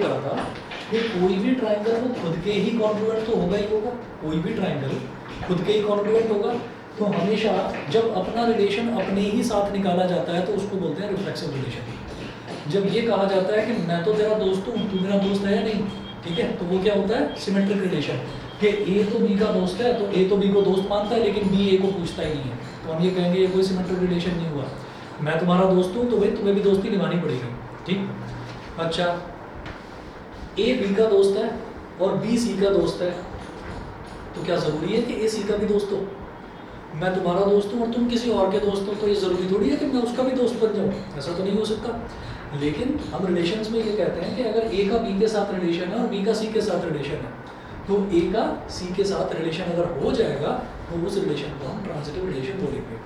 कहा था कि कोई भी ट्राइंगल वो खुद के ही कॉन्ग्रुएंट तो होगा ही होगा, कोई भी ट्राइंगल खुद के ही कॉन्ग्रुएंट होगा। तो हमेशा जब अपना रिलेशन अपने ही साथ निकाला जाता है तो उसको बोलते हैं रिफ्लेक्सिव रिलेशन। जब ये कहा जाता है कि मैं तो तेरा दोस्त हूँ, तू मेरा दोस्त है या नहीं, ठीक है, तो वो क्या होता है सिमेट्रिक रिलेशन, कि ए तो बी का दोस्त है तो ए तो बी को दोस्त मानता है लेकिन बी ए को पूछता ही नहीं है, तो हम ये कहेंगे ये कोई सिमेट्रिक रिलेशन नहीं हुआ। मैं तुम्हारा दोस्त हूँ तो भाई तुम्हें भी दोस्ती निभानी पड़ेगी, ठीक। अच्छा, ए बी का दोस्त है और बी सी का दोस्त है, तो क्या ज़रूरी है कि ए सी का भी दोस्त हो? मैं तुम्हारा दोस्त हूँ और तुम किसी और के दोस्त हो, तो ये ज़रूरी थोड़ी है कि मैं उसका भी दोस्त बन जाऊँ, ऐसा तो नहीं हो सकता। लेकिन हम रिलेशंस में ये कहते हैं कि अगर ए का बी के साथ रिलेशन है और बी का सी के साथ रिलेशन है, तो ए का सी के साथ रिलेशन अगर हो जाएगा तो उस रिलेशन को हम ट्रांजिटिव रिलेशन बोलेंगे।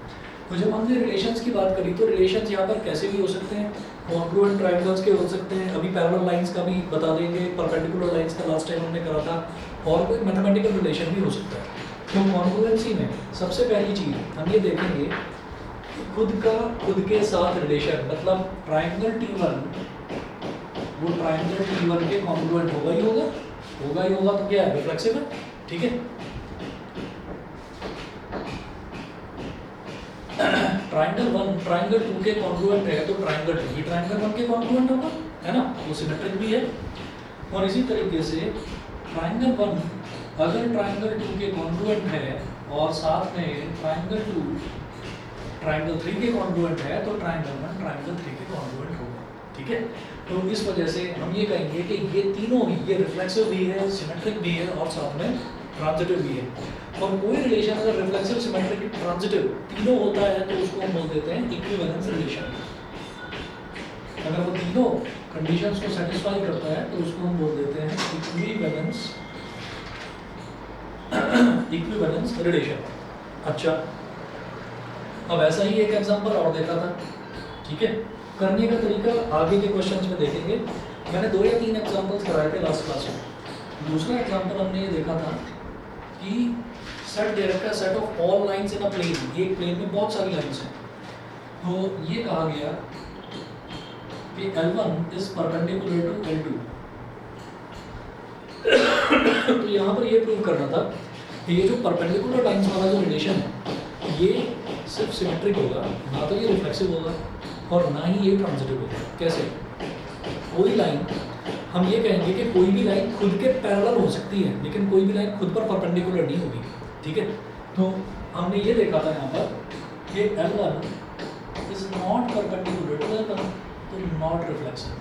तो जब हमने रिलेशंस की बात करी तो रिलेशंस यहाँ पर कैसे भी हो सकते हैं, कॉन्ग्रुएंट ट्रायंगल्स के हो सकते हैं, अभी पैरेलल लाइंस का भी बता देंगे, परपेंडिकुलर लाइंस का लास्ट टाइम हमने करा था, और कोई मैथमेटिकल रिलेशन भी हो सकता है। तो कॉन्ग्रुएंसी में सबसे पहली चीज़ हम ये देखेंगे खुद का खुद के साथ रिलेशन, मतलब ट्राइंगल T1 वो ट्राइंगल T1 के कॉन्ग्रुएंट होगा ही होगा, होगा ही होगा, तो क्या है रिफ्लेक्सिव है, ठीक है। ट्राइंगल 1 ट्राइंगल 2 के कॉन्ग्रुएंट है तो ट्राइंगल 2 भी ट्राइंगल 1 के कॉन्ग्रुएंट होगा, है ना, वो सिमेट्रिक भी है। और इसी तरीके से ट्राइंगल 1 अगर ट्राइंगल 2 के कॉन्ग्रुएंट है और साथ में ट्राइंगल 2 ट्राइंगल 3 के कॉन्ग्रुएंट है तो ट्राइंगल 1 ट्राइंगल 3 के कॉन्ग्रुएंट होगा, ठीक है। तो इस वजह से हम ये कहेंगे कि ये तीनों ही, ये रिफ्लेक्सिव भी है, सिमेट्रिक भी है और साथ में ट्रांजिटिव भी है। और कोई रिलेशन अगर रिफ्लेक्सिव, सिमेट्रिक, ट्रांजिटिव तीनों होता है तो उसको हम बोल देते हैं इक्विवेलेंस रिलेशन। अगर वो तीनों कंडीशंस को सेटिस्फाई करता है तो उसको हम बोल देते हैं इक्विवेलेंस रिलेशन। अच्छा, अब ऐसा ही एक एग्जांपल और देखा था, ठीक है। करने का तरीका आगे के क्वेश्चंस में देखेंगे। मैंने 2 या 3 एग्जांपल्स कराए थे लास्ट क्लास में। दूसरा एग्जांपल हमने ये देखा था कि सेट दे रखा है set of all lines in a plane, एक प्लेन में बहुत सारी लाइंस हैं, तो ये कहा गया कि L1 is perpendicular to L2। तो यहाँ पर ये प्रूव करना था कि ये जो परपेंडिकुलर लाइंस वाला जो रिलेशन है ये सिर्फ सिमेट्रिक होगा, ना तो ये रिफ्लेक्सिव होगा और ना ही ये ट्रांजिटिव होगा। कैसे? कोई लाइन, हम ये कहेंगे कि कोई भी लाइन खुद के पैरेलल हो सकती है लेकिन कोई भी लाइन खुद पर परपेंडिकुलर नहीं होगी, ठीक है। तो हमने ये देखा था यहाँ पर कि L1 is not perpendicular to L1, तो नॉट रिफ्लेक्सिव,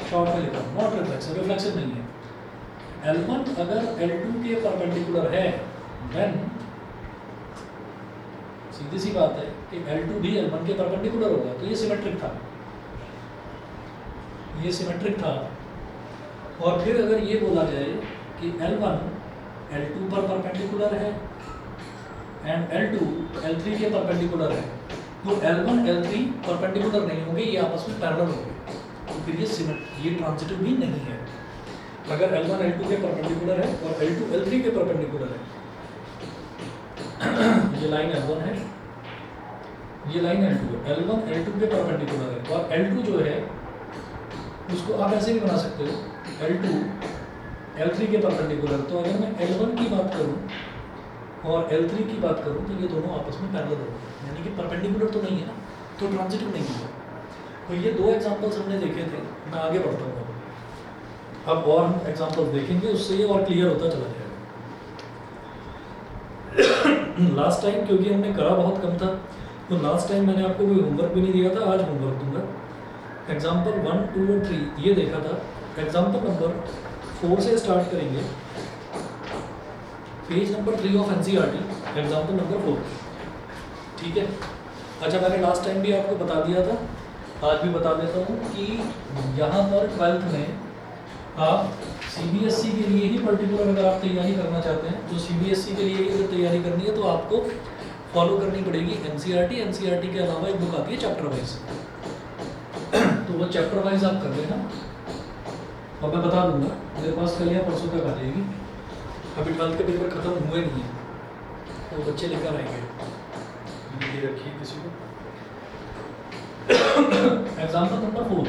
शॉर्ट में लिखा नॉट रिफ्लेक्सिव, रिफ्लेक्सिव नहीं है। L1 अगर L2 के परपेंडिकुलर है देन सीधी सी बात है कि L2 भी L1 के परपेंडिकुलर होगा, तो ये सिमेट्रिक था, ये सिमेट्रिक था। और फिर अगर ये बोला जाए कि L1 L2 पर परपेंडिकुलर है एंड L2 L3 के परपेंडिकुलर है, तो L1 L3 परपेंडिकुलर नहीं होंगे, ये आपस में पैरेलल होंगे, तो फिर ये ट्रांजिटिव भी नहीं है। अगर L1 L2 के परपेंडिकुलर है और L2 L3 के परपेंडिकुलर है, ये लाइन L1 है, ये लाइन L2 है, L1 L2 के परपेंडिकुलर है और L2 जो है उसको आप ऐसे भी बना सकते हो L2 L3 के परपेंडिकुलर। तो अगर मैं L1 की बात करूं और L3 की बात करूं तो ये दोनों आपस में पैरेलल होंगे, यानी कि परपेंडिकुलर तो नहीं है ना, तो ट्रांजिटिव नहीं है। तो ये 2 एग्जांपल्स हमने देखे थे। मैं आगे बढ़ता हूँ, अब और हम एग्जांपल्स देखेंगे, उससे ये और क्लियर होता चला जाएगा। लास्ट टाइम क्योंकि हमने करा बहुत कम था तो लास्ट टाइम मैंने आपको कोई होमवर्क भी नहीं दिया था, आज होमवर्क दूंगा। एग्जाम्पल 1, 2 और 3 ये देखा था। एग्जाम्पल नंबर 4 से स्टार्ट करेंगे, page number 3 of NCERT, example number 4, ठीक है। अच्छा, मैंने लास्ट टाइम भी आपको बता दिया था, आज भी बता देता हूँ कि यहाँ पर 12th में आप CBSE के लिए ही पर्टिकुलर अगर आप तैयारी करना चाहते हैं तो CBSE के लिए अगर तैयारी करनी है तो आपको फॉलो करनी पड़ेगी NCERT के अलावा एक बुक आती है चैप्टर वाइज, तो वो चैप्टर वाइज आप कर लेना और मैं बता दूंगा, मेरे पास कल या परसों तक आ जाएगी। अभी 12th के पेपर खत्म हुए नहीं है तो बच्चे लेकर आएंगे, ये रखिए किसी को। एग्जाम्पल नंबर 4,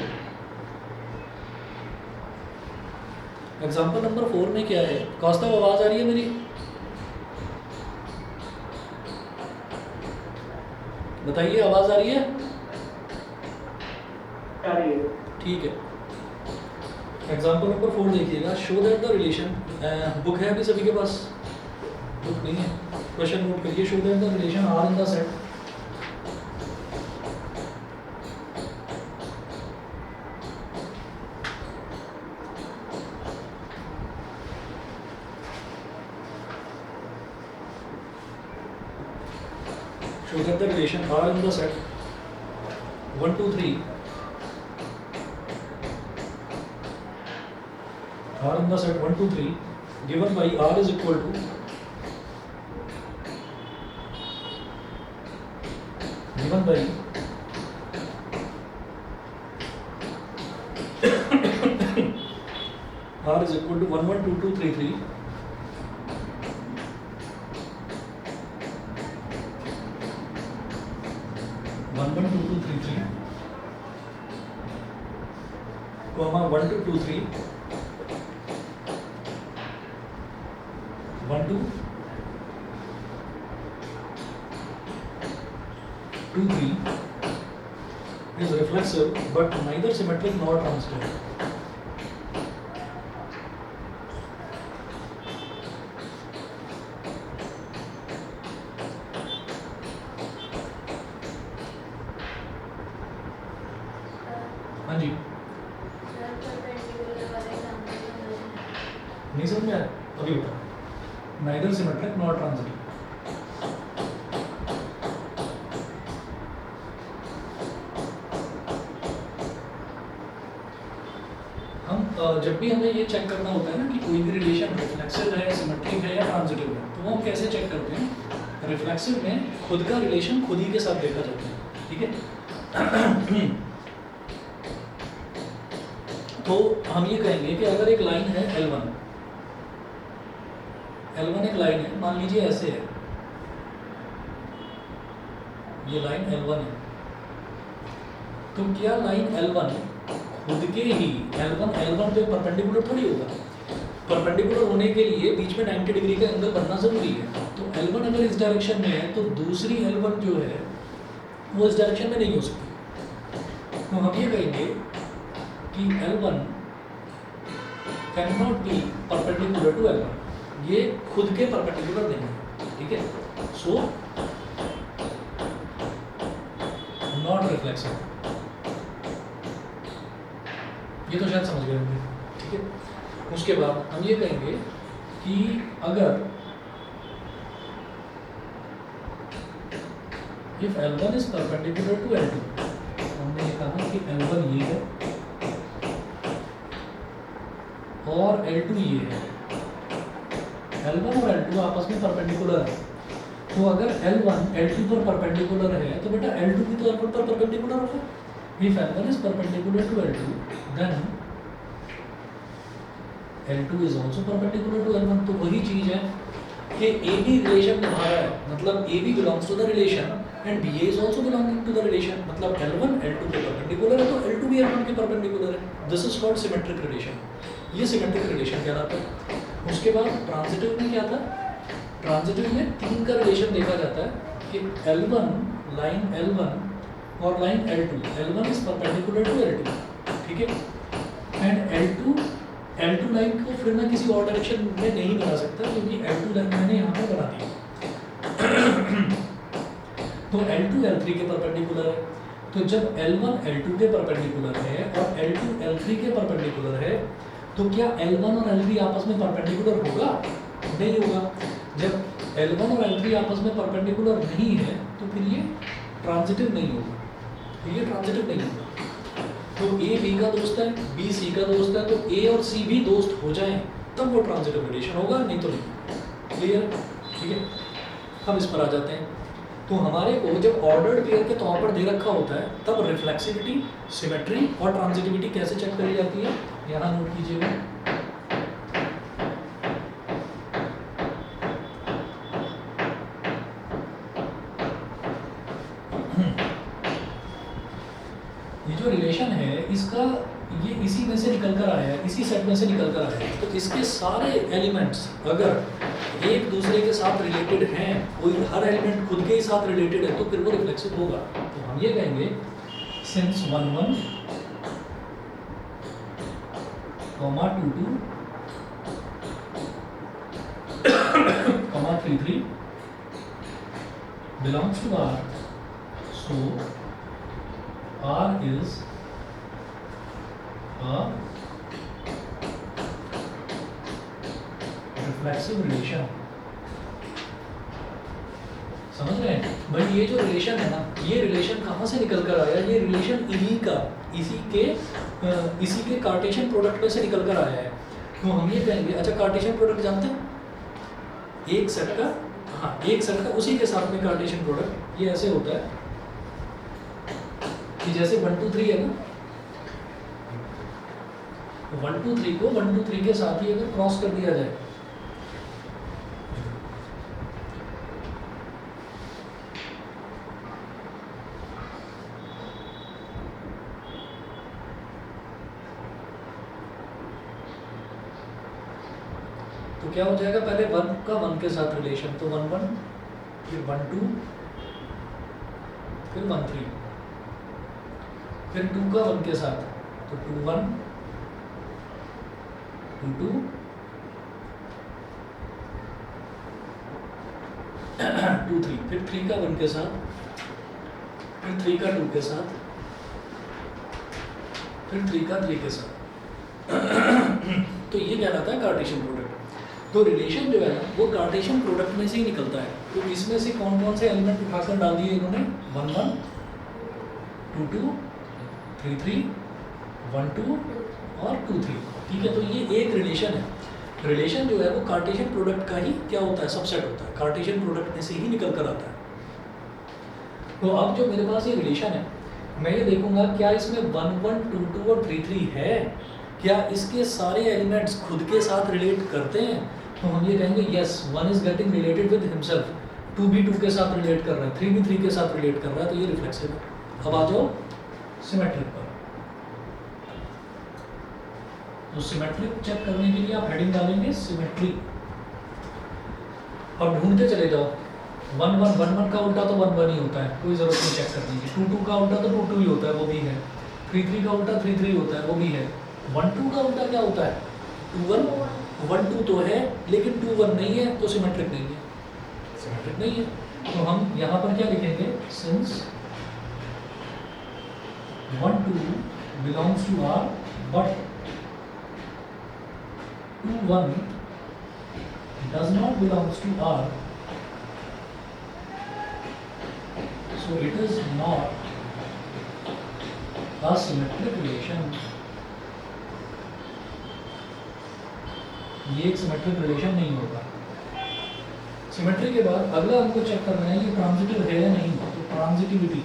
एग्जाम्पल नंबर 4 में क्या है? कौस्ता आवाज़ आ रही है मेरी? बताइए, आवाज़ आ रही है? ठीक है। एग्जाम्पल नंबर 4 देखिएगा। Show that the relation, book है अभी सभी के पास? बुक नहीं है, क्वेश्चन नोट करिए। Show that the relation are in the set, show that the relation R in the set 1 2 3 R in the set 1 2 3 given by R is equal to given by R is equal to 1 1 2 2 3 3 1 1 2 2 3 3 comma 1 2 2 3 1 2 2 3 is reflexive but neither symmetric nor transitive. हाँ जी, नहीं समझ में आया? अभी बता। Neither symmetric not transitive. हम जब भी हमें ये चेक करना होता है ना कि कोई भी रिलेशन रिफ्लेक्सिव है, सिमेट्रिक है या ट्रांजिटिव है, तो वो हम कैसे चेक करते हैं? रिफ्लेक्सिव में खुद का रिलेशन खुद ही के साथ देखा जाता है, ठीक है? तो हम ये कहेंगे कि अगर एक लाइन है L1 एक लाइन है, मान लीजिए ऐसे है, ये लाइन L1 है, तो क्या लाइन L1 खुद के ही L1 पे परपेंडिकुलर थोड़ी होगा? परपेंडिकुलर होने के लिए बीच में 90 डिग्री का एंगल बनना जरूरी है। तो L1 अगर इस डायरेक्शन में है तो दूसरी L1 जो है वो इस डायरेक्शन में नहीं हो सकती। तो हम ये कहेंगे कि L1 can not be perpendicular to L1, ये खुद के परपेंडिकुलर नहीं है, ठीक है? सो नॉट रिफ्लेक्सिव, ये तो शायद समझ गए होंगे, ठीक है? उसके बाद हम ये कहेंगे कि अगर if L1 is perpendicular to L2, हमने ये कहा कि L1 ये है और L2 ये है, L1 और L2 आपस में परपेंडिकुलर है। तो अगर L1 L2 पर परपेंडिकुलर है तो बेटा L2 भी तो L1 पर परपेंडिकुलर होगा। If L1 is perpendicular to L2, then L2 is also perpendicular to L1। तो वही चीज है कि AB रिलेशन निभा रहा है, मतलब AB belongs to the relation and BA is also belonging to the relation, मतलब L1 L2 के परपेंडिकुलर है तो L2 भी L1 के परपेंडिकुलर है। This is called symmetric relation, ये सिमेट्रिक रिलेशन कहलाता है। उसके बाद ट्रांजिटिव में क्या था? ट्रांजिटिव में 3 का रिलेशन देखा जाता है कि L1 लाइन L1 और line L1 is perpendicular to L2, ठीक है? एंड L2 लाइन को फिर मैं किसी और डायरेक्शन में नहीं बना सकता क्योंकि L2 लाइन मैंने यहाँ पे बना दी। तो L2 L3 के परपेंडिकुलर है, तो जब L1 L2 के परपेंडिकुलर है और L2 L3 के परपेंडिकुलर है, तो क्या L1 और L3 आपस में परपेंडिकुलर होगा? नहीं होगा। जब L1 और L3 आपस में परपेंडिकुलर नहीं है तो फिर ये ट्रांजिटिव नहीं होगा, तो ये ट्रांजिटिव नहीं होगा। तो A B का दोस्त है, B C का दोस्त है, तो A और C भी दोस्त हो जाएं तब वो ट्रांजिटिव रिलेशन होगा, नहीं तो नहीं। क्लियर? ठीक है, हम इस पर आ जाते हैं। तो हमारे को जब ऑर्डर्ड पेयर के तौर पर दे रखा होता है तब रिफ्लेक्सिविटी, सिमेट्री और ट्रांजिटिविटी कैसे चेक करी जाती है, यहाँ नोट कीजिएगा। ये जो रिलेशन है इसका ये इसी में से निकल कर आया है, इसी सेट में से निकल कर आया है, तो इसके सारे एलिमेंट्स अगर एक दूसरे के साथ रिलेटेड हैं, कोई हर एलिमेंट खुद के ही साथ रिलेटेड है, तो फिर वो रिफ्लेक्सिव होगा। तो हम ये कहेंगे since 1 1 comma 2 2 comma 3 3 belongs to R, so R is a reflexive relation। समझ रहे हैं भाई, ये जो रिलेशन है ना, ये रिलेशन कहाँ से निकल कर आया? ये रिलेशन इन्हीं का, इसी के कार्टेशियन प्रोडक्ट में से निकल कर आया है। तो हम ये कहेंगे, अच्छा कार्टेशियन प्रोडक्ट जानते हैं? एक सेट का, हाँ एक सेट का उसी के साथ में कार्टेशियन प्रोडक्ट ये ऐसे होता है कि जैसे 1 2 3 है ना, 1 2 3 को 1 2 3 के साथ ही अगर क्रॉस कर दिया जाए, तो क्या हो जाएगा? पहले 1 का 1 के साथ रिलेशन, तो 1 1, फिर 1 2, फिर 1 3, फिर 2 का 1 के साथ, तो 2 1 2 2 2 3, फिर 3 का 1 के साथ, फिर 3 का 2 के साथ, फिर 3 का 3 के साथ। तो ये कहलाता है कार्टेशियन प्रोडक्ट। तो रिलेशन जो है ना, वो कार्टेशियन प्रोडक्ट में से ही निकलता है। तो इसमें से कौन कौन से एलिमेंट उठाकर डाल दिए इन्होंने? 1 1 2 2 3 3 1 2 और 2 3। ठीक है, तो ये एक रिलेशन है। रिलेशन जो है वो कार्टेशियन प्रोडक्ट का ही क्या होता है? सबसेट होता है, कार्टेशियन प्रोडक्ट में से ही निकल कर आता है। तो अब जो मेरे पास ये रिलेशन है, मैं ये देखूंगा क्या इसमें 1 1 2 2 और 3 3 है, क्या इसके सारे एलिमेंट्स खुद के साथ रिलेट करते हैं? तो हम ये कहेंगे yes, 1 is getting related with himself, 2 भी 2 के साथ रिलेट कर रहा है, 3 भी 3 के साथ रिलेट कर रहा है, तो ये रिफ्लेक्सिव है। अब आ जाओ सिमेट्रिक पर। तो सिमेट्रिक चेक करने के लिए आप हेडिंग डालेंगे सिमेट्रिक, और ढूंढते चले जाओ। 1 1 1 1 का उल्टा तो 1 1 ही होता है, कोई जरूरत नहीं चेक करने की। 2 2 का उल्टा तो 2 2 ही होता है, वो भी है। 3 3 का उल्टा 3 3 होता है, वो भी है। 1 2 का उल्टा क्या होता है? 2 1 1 2 तो है, लेकिन 2 1 नहीं है, तो सिमेट्रिक नहीं है, सिमेट्रिक नहीं है। तो हम यहाँ पर क्या लिखेंगे? Since 1 2 belongs to R but 2 1 does not belongs to R, so it is not a symmetric relation। ये एक सिमेट्रिक रिलेशन नहीं होगा। सिमेट्री के बाद अगला हमको चेक करना है ये ट्रांजिटिव है या नहीं। तो ट्रांजिटिविटी,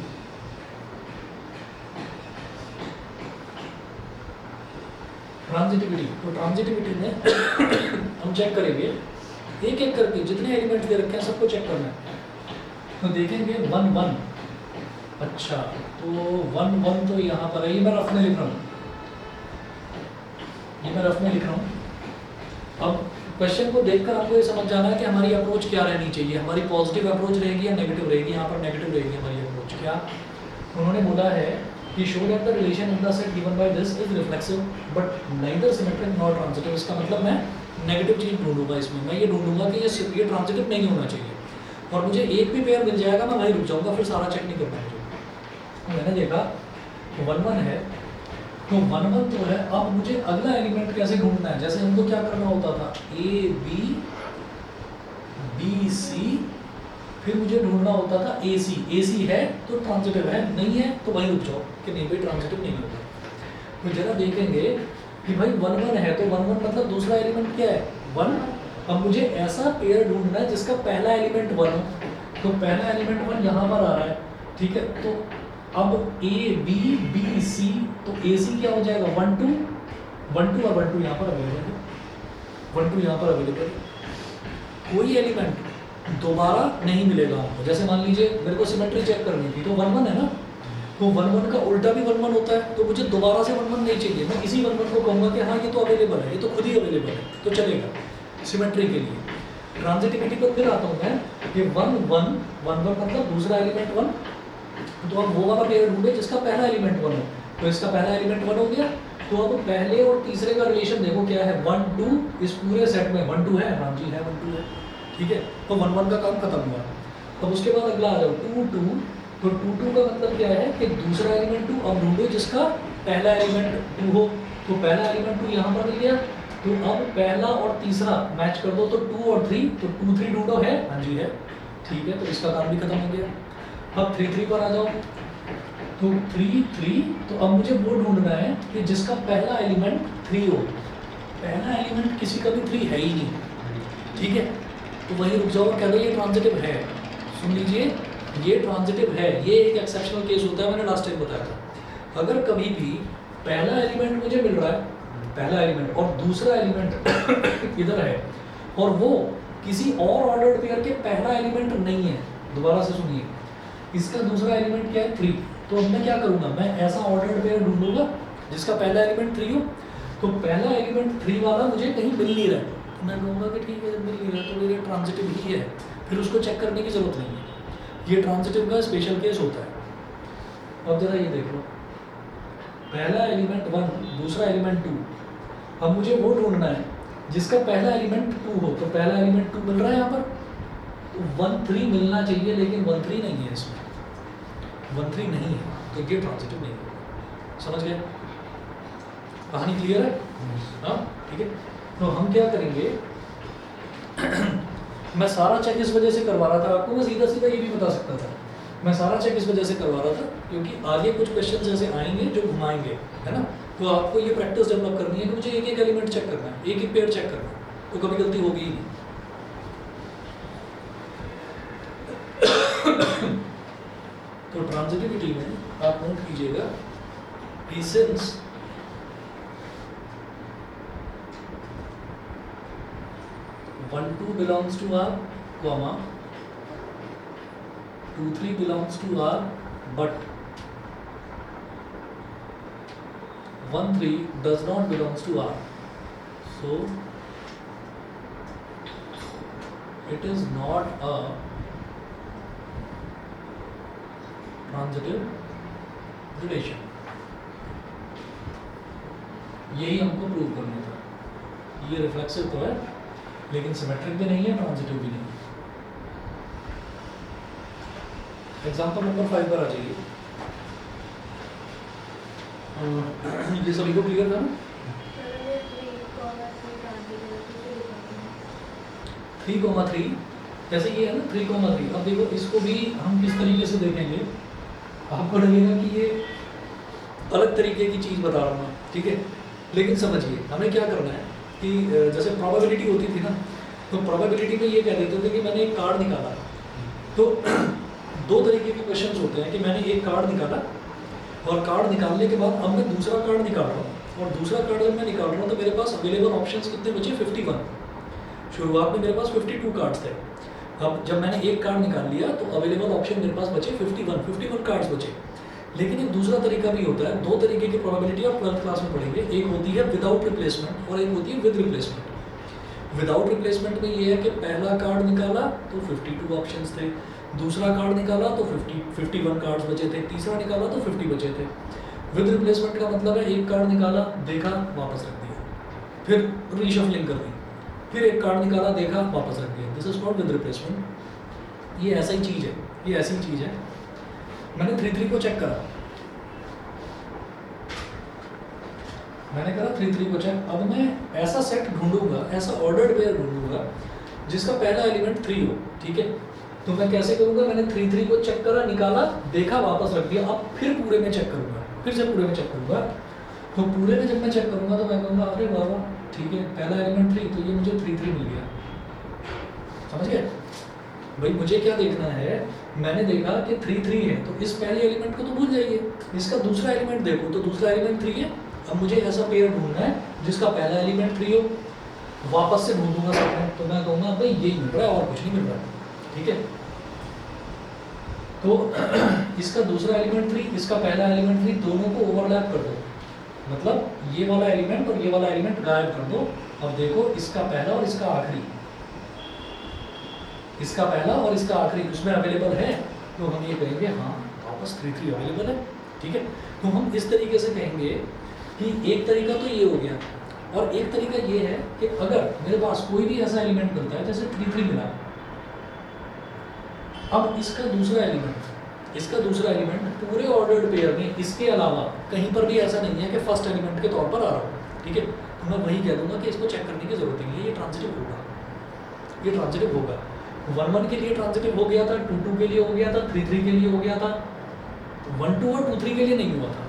तो ट्रांजिटिविटी में हम चेक करेंगे एक एक करके, जितने एलिमेंट दे रखे हैं सबको चेक करना है। तो देखेंगे 1 1, अच्छा तो 1 1 तो यहाँ पर है, ये मैं रफ में लिख रहा हूँ, अब क्वेश्चन को देखकर आपको ये समझ जाना है कि हमारी अप्रोच क्या रहनी चाहिए। हमारी पॉजिटिव अप्रोच रहेगी या नेगेटिव रहेगी? यहाँ पर नेगेटिव रहेगी हमारी अप्रोच। क्या उन्होंने बोला है कि show that the relation in the set given by this is reflexive but neither symmetric not transitive. इसका मतलब मैं नेगेटिव चीज़ ढूंढूंगा इसमें, मैं ये ढूंढूंगा कि ये ट्रांजिटिव नहीं होना चाहिए, और मुझे एक भी पेयर मिल जाएगा मैं वहीं रुक जाऊँगा, फिर सारा चेक नहीं करना मुझे। मैंने देखा 1 1 है, तो 1 1 तो है, अब मुझे अगला एलिमेंट कैसे ढूंढना है? जैसे हमको क्या करना होता था, A B B C, फिर मुझे ढूंढना होता था AC। AC है तो ट्रांजिटिव है, नहीं है तो वहीं रुक जाओ कि नहीं भाई ट्रांजिटिव नहीं होगा। तो जरा देखेंगे कि भाई 1 1 है, तो 1 1 मतलब दूसरा एलिमेंट क्या है? 1। अब मुझे ऐसा पेयर ढूंढना है जिसका पहला एलिमेंट 1 हो, तो पहला एलिमेंट 1 यहाँ पर आ रहा है, ठीक है। तो अब A B B C, तो AC क्या हो जाएगा? 1 2 1 2 और 1 2 यहाँ पर अवेलेबल है, 1 2 यहाँ पर अवेलेबल है। कोई एलिमेंट दोबारा नहीं मिलेगा आपको। जैसे मान लीजिए मेरे को सिमेट्री चेक करनी थी, तो 1 1 है ना, तो 1 1 का उल्टा भी 1 1 होता है, तो मुझे दोबारा से 1 1 नहीं चाहिए, मैं इसी 1 1 को कहूँगा कि हाँ ये तो अवेलेबल है, ये तो खुद ही अवेलेबल है, तो चलेगा सिमेट्री के लिए। ट्रांजिटिविटी पर फिर आता हूँ मैं कि 1 1 1 1 मतलब दूसरा एलिमेंट 1, तो अब वो वाला पेयर ढूंढे जिसका पहला एलिमेंट 1 हो, तो इसका पहला एलिमेंट 1 हो गया, तो अब पहले और तीसरे का रिलेशन देखो क्या है, 1 2, इस पूरे सेट में 1 2 है, हाँ जी है 1 2 है, ठीक है, तो 1 1 का काम खत्म हुआ। अब उसके बाद अगला आ जाओ 2 2, तो 2 2 का मतलब क्या है कि दूसरा एलिमेंट 2 अब ढूंढो जिसका पहला एलिमेंट 2 हो, तो पहला एलिमेंट 2 यहाँ पर मिल गया, तो अब पहला और तीसरा मैच कर दो, तो 2 और 3, तो 2 3 ढूंढो है, हाँ जी है, ठीक है, तो इसका काम भी खत्म हो गया। अब 3 3 पर आ जाओ, तो 3 3, तो अब मुझे वो ढूंढना है कि जिसका पहला एलिमेंट 3 हो, पहला एलिमेंट किसी का भी 3 है ही नहीं, ठीक है, तो वहीं रुक जाओ, कह दो ये ट्रांजिटिव है, सुन लीजिए ये ट्रांजिटिव है, ये एक एक्सेप्शनल केस होता है, मैंने लास्ट टाइम बताया था। अगर कभी भी पहला एलिमेंट मुझे मिल रहा है, पहला एलिमेंट और दूसरा एलिमेंट इधर है, और वो किसी और ऑर्डर्ड पेयर के पहला एलिमेंट नहीं है, दोबारा से सुनिए, इसका दूसरा एलिमेंट क्या है 3, तो अब मैं क्या करूँगा, मैं ऐसा ऑर्डर्ड पेयर ढूंढूंगा जिसका पहला एलिमेंट 3 हो, तो पहला एलिमेंट 3 वाला मुझे कहीं मिल नहीं रहा है, मैं कहूँगा कि ठीक है जब मिल नहीं रहा तो ये ट्रांजिटिव ही है, फिर उसको चेक करने की जरूरत नहीं है, ये ट्रांजिटिव का स्पेशल केस होता है। अब जरा ये देखो, पहला एलिमेंट 1, दूसरा एलिमेंट 2, अब मुझे वो ढूंढना है जिसका पहला एलिमेंट 2 हो, तो पहला एलिमेंट 2 मिल रहा है यहाँ पर, तो 1 3 मिलना चाहिए, लेकिन 1 3 नहीं है इसमें, 1 3 नहीं है, तो ये ट्रांजिटिव नहीं है, समझ गए, कहानी क्लियर है, हाँ ठीक है। तो हम क्या करेंगे मैं सारा चेक इस वजह से करवा रहा था आपको, मैं सीधा सीधा ये भी बता सकता था, मैं सारा चेक इस वजह से करवा रहा था क्योंकि आगे कुछ क्वेश्चन ऐसे आएंगे जो घुमाएंगे, है ना, तो आपको ये प्रैक्टिस डेवलप करनी है कि मुझे एक एक एलिमेंट चेक करना है, एक एक पेयर चेक करना है, तो कभी गलती होगी ही नहीं। तो ट्रांजिटिविटी में आप नोट कीजिएगा कि since one 2 belongs to R, comma 2 3 belongs to R, but 1 3 does not belongs to R, so it is not a transitive relation। यही हमको प्रूव करना था, ये रिफ्लेक्सिव तो है लेकिन सिमेट्रिक भी नहीं है, ट्रांजिटिव भी नहीं है। एग्जाम्पल नंबर 5 पर आ जाइए, ये सभी को क्लियर था ना? 3,3 जैसे ये है ना 3,3, अब देखो इसको भी हम किस तरीके से देखेंगे, आपको लगेगा कि ये अलग तरीके की चीज़ बता रहा हूँ, ठीक है, लेकिन समझिए हमें क्या करना है कि जैसे प्रोबेबिलिटी होती थी ना, तो प्रोबेबिलिटी में ये कह देते थे कि मैंने एक कार्ड निकाला, तो दो तरीके के क्वेश्चंस होते हैं कि मैंने एक कार्ड निकाला और कार्ड निकालने के बाद अब मैं दूसरा कार्ड निकाल रहा हूँ, और दूसरा कार्ड जब मैं निकाल रहा हूँ तो मेरे पास अवेलेबल ऑप्शंस कितने बचे 51। शुरुआत में मेरे पास 52 कार्ड्स थे, अब जब मैंने एक कार्ड निकाल लिया तो अवेलेबल ऑप्शन मेरे पास बचे 51 कार्ड्स बचे। लेकिन एक दूसरा तरीका भी होता है, दो तरीके की प्रोबेबिलिटी आप 12th क्लास में पढ़ेंगे, एक होती है विदाउट रिप्लेसमेंट और एक होती है विद रिप्लेसमेंट। विदाउट रिप्लेसमेंट में ये है कि पहला कार्ड निकाला तो 52 ऑप्शंस थे, दूसरा कार्ड निकाला तो 51 कार्ड्स बचे थे, तीसरा निकाला तो 50 बचे थे। विद रिप्लेसमेंट का मतलब है एक कार्ड निकाला, देखा, वापस रख दिया, फिर रीशफलिंग कर दी, फिर एक कार्ड निकाला, देखा, वापस रख दिया, this is called with replacement. ये ऐसा ही चीज़ है, ये ऐसी चीज़ है। मैंने 3 को चेक करा, मैंने करा 3 को चेक, अब मैं ऐसा सेट ढूंढूंगा, ऐसा ऑर्डर्ड पेयर ढूंढूंगा जिसका पहला एलिमेंट 3 हो, ठीक है। तो मैं कैसे करूंगा, मैंने 3 को चेक करा, निकाला, देखा, वापस रख दिया, अब फिर पूरे में चेक करूंगा, फिर से पूरे में चेक करूंगा। तो पूरे में जब मैं चेक करूंगा तो मैं कहूँगा अरे वाह, ठीक है, पहला एलिमेंट 3, तो ये मुझे 3 मिल गया, समझ गए भाई। मुझे क्या देखना है, मैंने देखा कि 3 है, तो इस पहले एलिमेंट को तो भूल जाइए, इसका दूसरा एलिमेंट देखो, तो दूसरा एलिमेंट 3 है। अब मुझे ऐसा पेयर ढूंढना है जिसका पहला एलिमेंट 3 हो, वापस से ढूंढूंगा सब में, तो मैं कहूँगा भाई यही मिल रहा है और कुछ नहीं मिल रहा है, ठीक है। तो इसका दूसरा एलिमेंट 3, इसका पहला एलिमेंट 3, दोनों को ओवरलैप कर दो, मतलब ये वाला एलिमेंट और ये वाला एलिमेंट गायब कर दो। अब देखो इसका पहला और इसका आखिरी, इसका पहला और इसका आखिरी उसमें अवेलेबल है, तो हम ये कहेंगे हाँ वापस 3 3 अवेलेबल है। ठीक है, तो हम इस तरीके से कहेंगे कि एक तरीका तो ये हो गया, और एक तरीका ये है कि अगर मेरे पास कोई भी ऐसा एलिमेंट मिलता है जैसे 3 3 मिला, अब इसका दूसरा एलिमेंट पूरे ऑर्डर्ड पेयर में इसके अलावा कहीं पर भी ऐसा नहीं है कि फर्स्ट एलिमेंट के तौर पर आ रहा हो। ठीक है, तो मैं वही कह दूंगा कि इसको चेक करने की जरूरत नहीं है, ये ट्रांजिटिव होगा, ये ट्रांजिटिव होगा। 1 1 के लिए ट्रांजिटिव हो गया था, 2 2 के लिए हो गया था, 3 3 के लिए हो गया था, 1 2 और 2 3 के लिए नहीं हुआ था।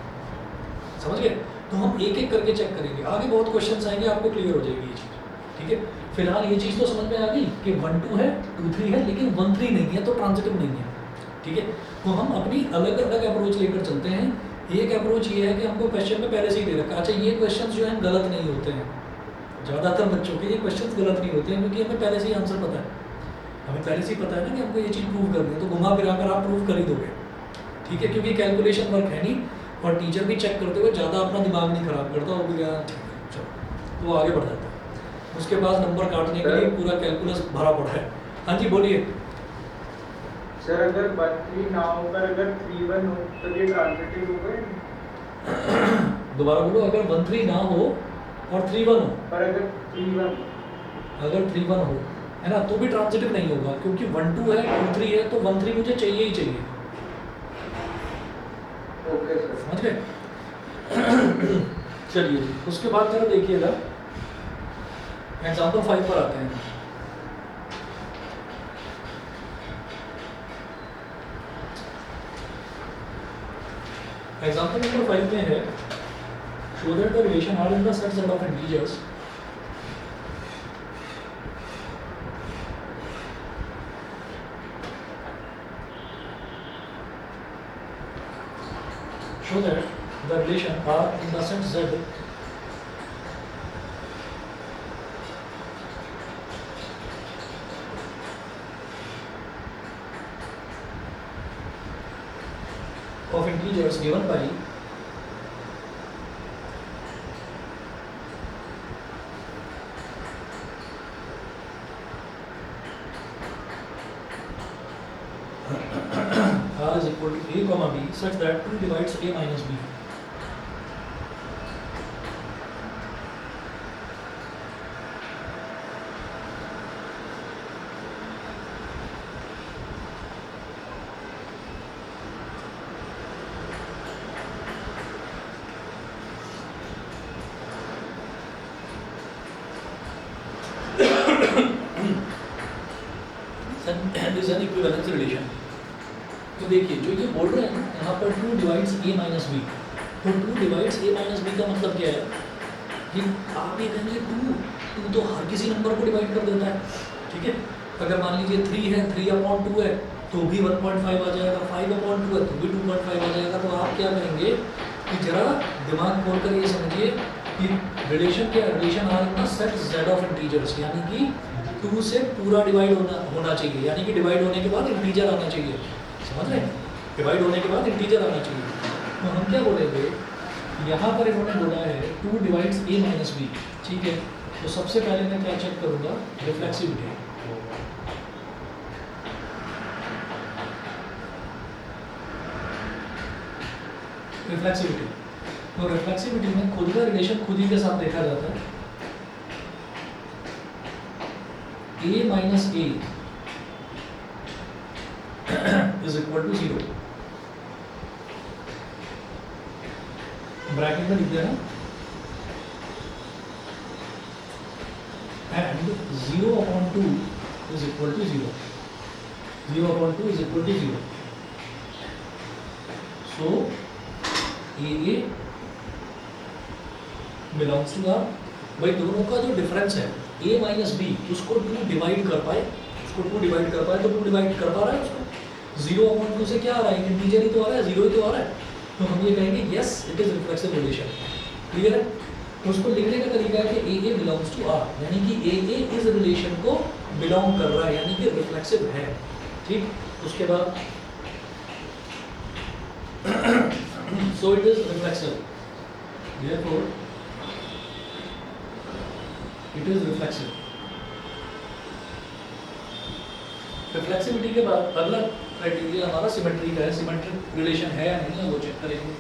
समझ गए? तो हम एक एक करके चेक करेंगे, आगे बहुत क्वेश्चंस आएंगे, आपको क्लियर हो जाएगी ये चीज़। ठीक है, फिलहाल ये चीज़ तो समझ में आ गई कि 1 2 है, 2 3 है, लेकिन 1 3 नहीं है, तो ट्रांजिटिव नहीं है। ठीक है, तो हम अपनी अलग अलग अप्रोच लेकर चलते हैं। एक अप्रोच ये है कि हमको क्वेश्चन में पहले से ही दे रखा है। अच्छा, ये क्वेश्चन जो हैं गलत नहीं होते हैं, ज़्यादातर बच्चों के ये क्वेश्चन गलत नहीं होते हैं, क्योंकि हमें पहले से ही आंसर पता है, हमें पहले से ही पता है ना कि हमको ये चीज़ प्रूव करनी है, तो घुमा फिरा कर आप प्रूव कर ही दोगे। ठीक है, क्योंकि कैलकुलेशन वर्क है नहीं, और टीचर भी चेक करते हुए ज़्यादा अपना दिमाग नहीं खराब करता, और भी चलो तो वो आगे बढ़ जाता है। उसके बाद नंबर काटने के लिए पूरा कैलकुलस भरा पड़ा है। हाँ जी बोलिए सर। अगर 1 3 ना होकर अगर 3 1 हो तो ये ट्रांजिटिव होगा? दोबारा बोलो, अगर 1 3 ना हो और 3 1 हो, पर अगर 3 1 हो है ना, तो भी ट्रांजिटिव नहीं होगा, क्योंकि 1 2 है, 2 3 है, तो 1 3 मुझे चाहिए ही चाहिए। ओके सर, समझ गए? चलिए उसके बाद जरा देखिएगा, एग्जाम्पल 5 पर आते हैं। एग्जाम्पल नंबर 5 में है, show that the relation are in the set Z of integers show that the relation R in the set Z of integers given by R is equal to A comma B such that 2 divides A minus B. Is an equivalence relation. तो देखिए जो ये बोल रहे हैं यहाँ पर 2 divides A minus B, तो 2 डिवाइड्स A माइनस बी का मतलब क्या है कि आप ये कहेंगे 2 तो हर किसी नंबर को डिवाइड कर देता है। ठीक है, अगर मान लीजिए 3 है, 3/2 है तो भी 1.5 आ जाएगा, 5/2 है तो भी 2.5 आ जाएगा। तो आप क्या कहेंगे कि जरा दिमाग खोल कर ये समझिए कि रिलेशन क्या है, relation are in the set Z of integers, यानी कि 2 से पूरा डिवाइड होना चाहिए, यानी कि डिवाइड होने के बाद इंटीजर आना चाहिए। समझ रहे हैं, डिवाइड होने के बाद इंटीजर आना चाहिए। तो हम क्या बोलेंगे, यहाँ पर इन्होंने बोला है 2 डिवाइड्स A माइनस बी। ठीक है, तो सबसे पहले मैं क्या चेक करूँगा, रिफ्लेक्सिविटी। रिफ्लेक्सिविटी, तो रिफ्लेक्सिविटी में खुद का रिलेशन खुद ही के साथ देखा जाता है। A minus A is equal to 0, bracket में लिख देना, and 0/2 is equal to 0, 0/2 is equal to 0. So AA belongs to R। भाई दोनों का जो डिफरेंस है A माइनस बी, उसको 2 डिवाइड कर पाए, तो 2 डिवाइड कर पा रहा है उसको। 0/2 से क्या आ रहा है, इंटीजर ही तो आ रहा है, 0 ही तो आ रहा है। तो हम ये कहेंगे yes it is reflexive relation. Clear है? तो उसको लिखने का तरीका है कि AA बिलोंग्स टू R, यानी कि AA इस रिलेशन को बिलोंग कर रहा है, यानी कि रिफ्लेक्सिव है। ठीक, उसके बाद So it is reflexive. Therefore, it is reflexive. Reflexivity के बाद अगला क्राइटेरिया हमारा सिमेट्री का है. सिमेट्रिक रिलेशन है या नहीं है वो चेक करेंगे.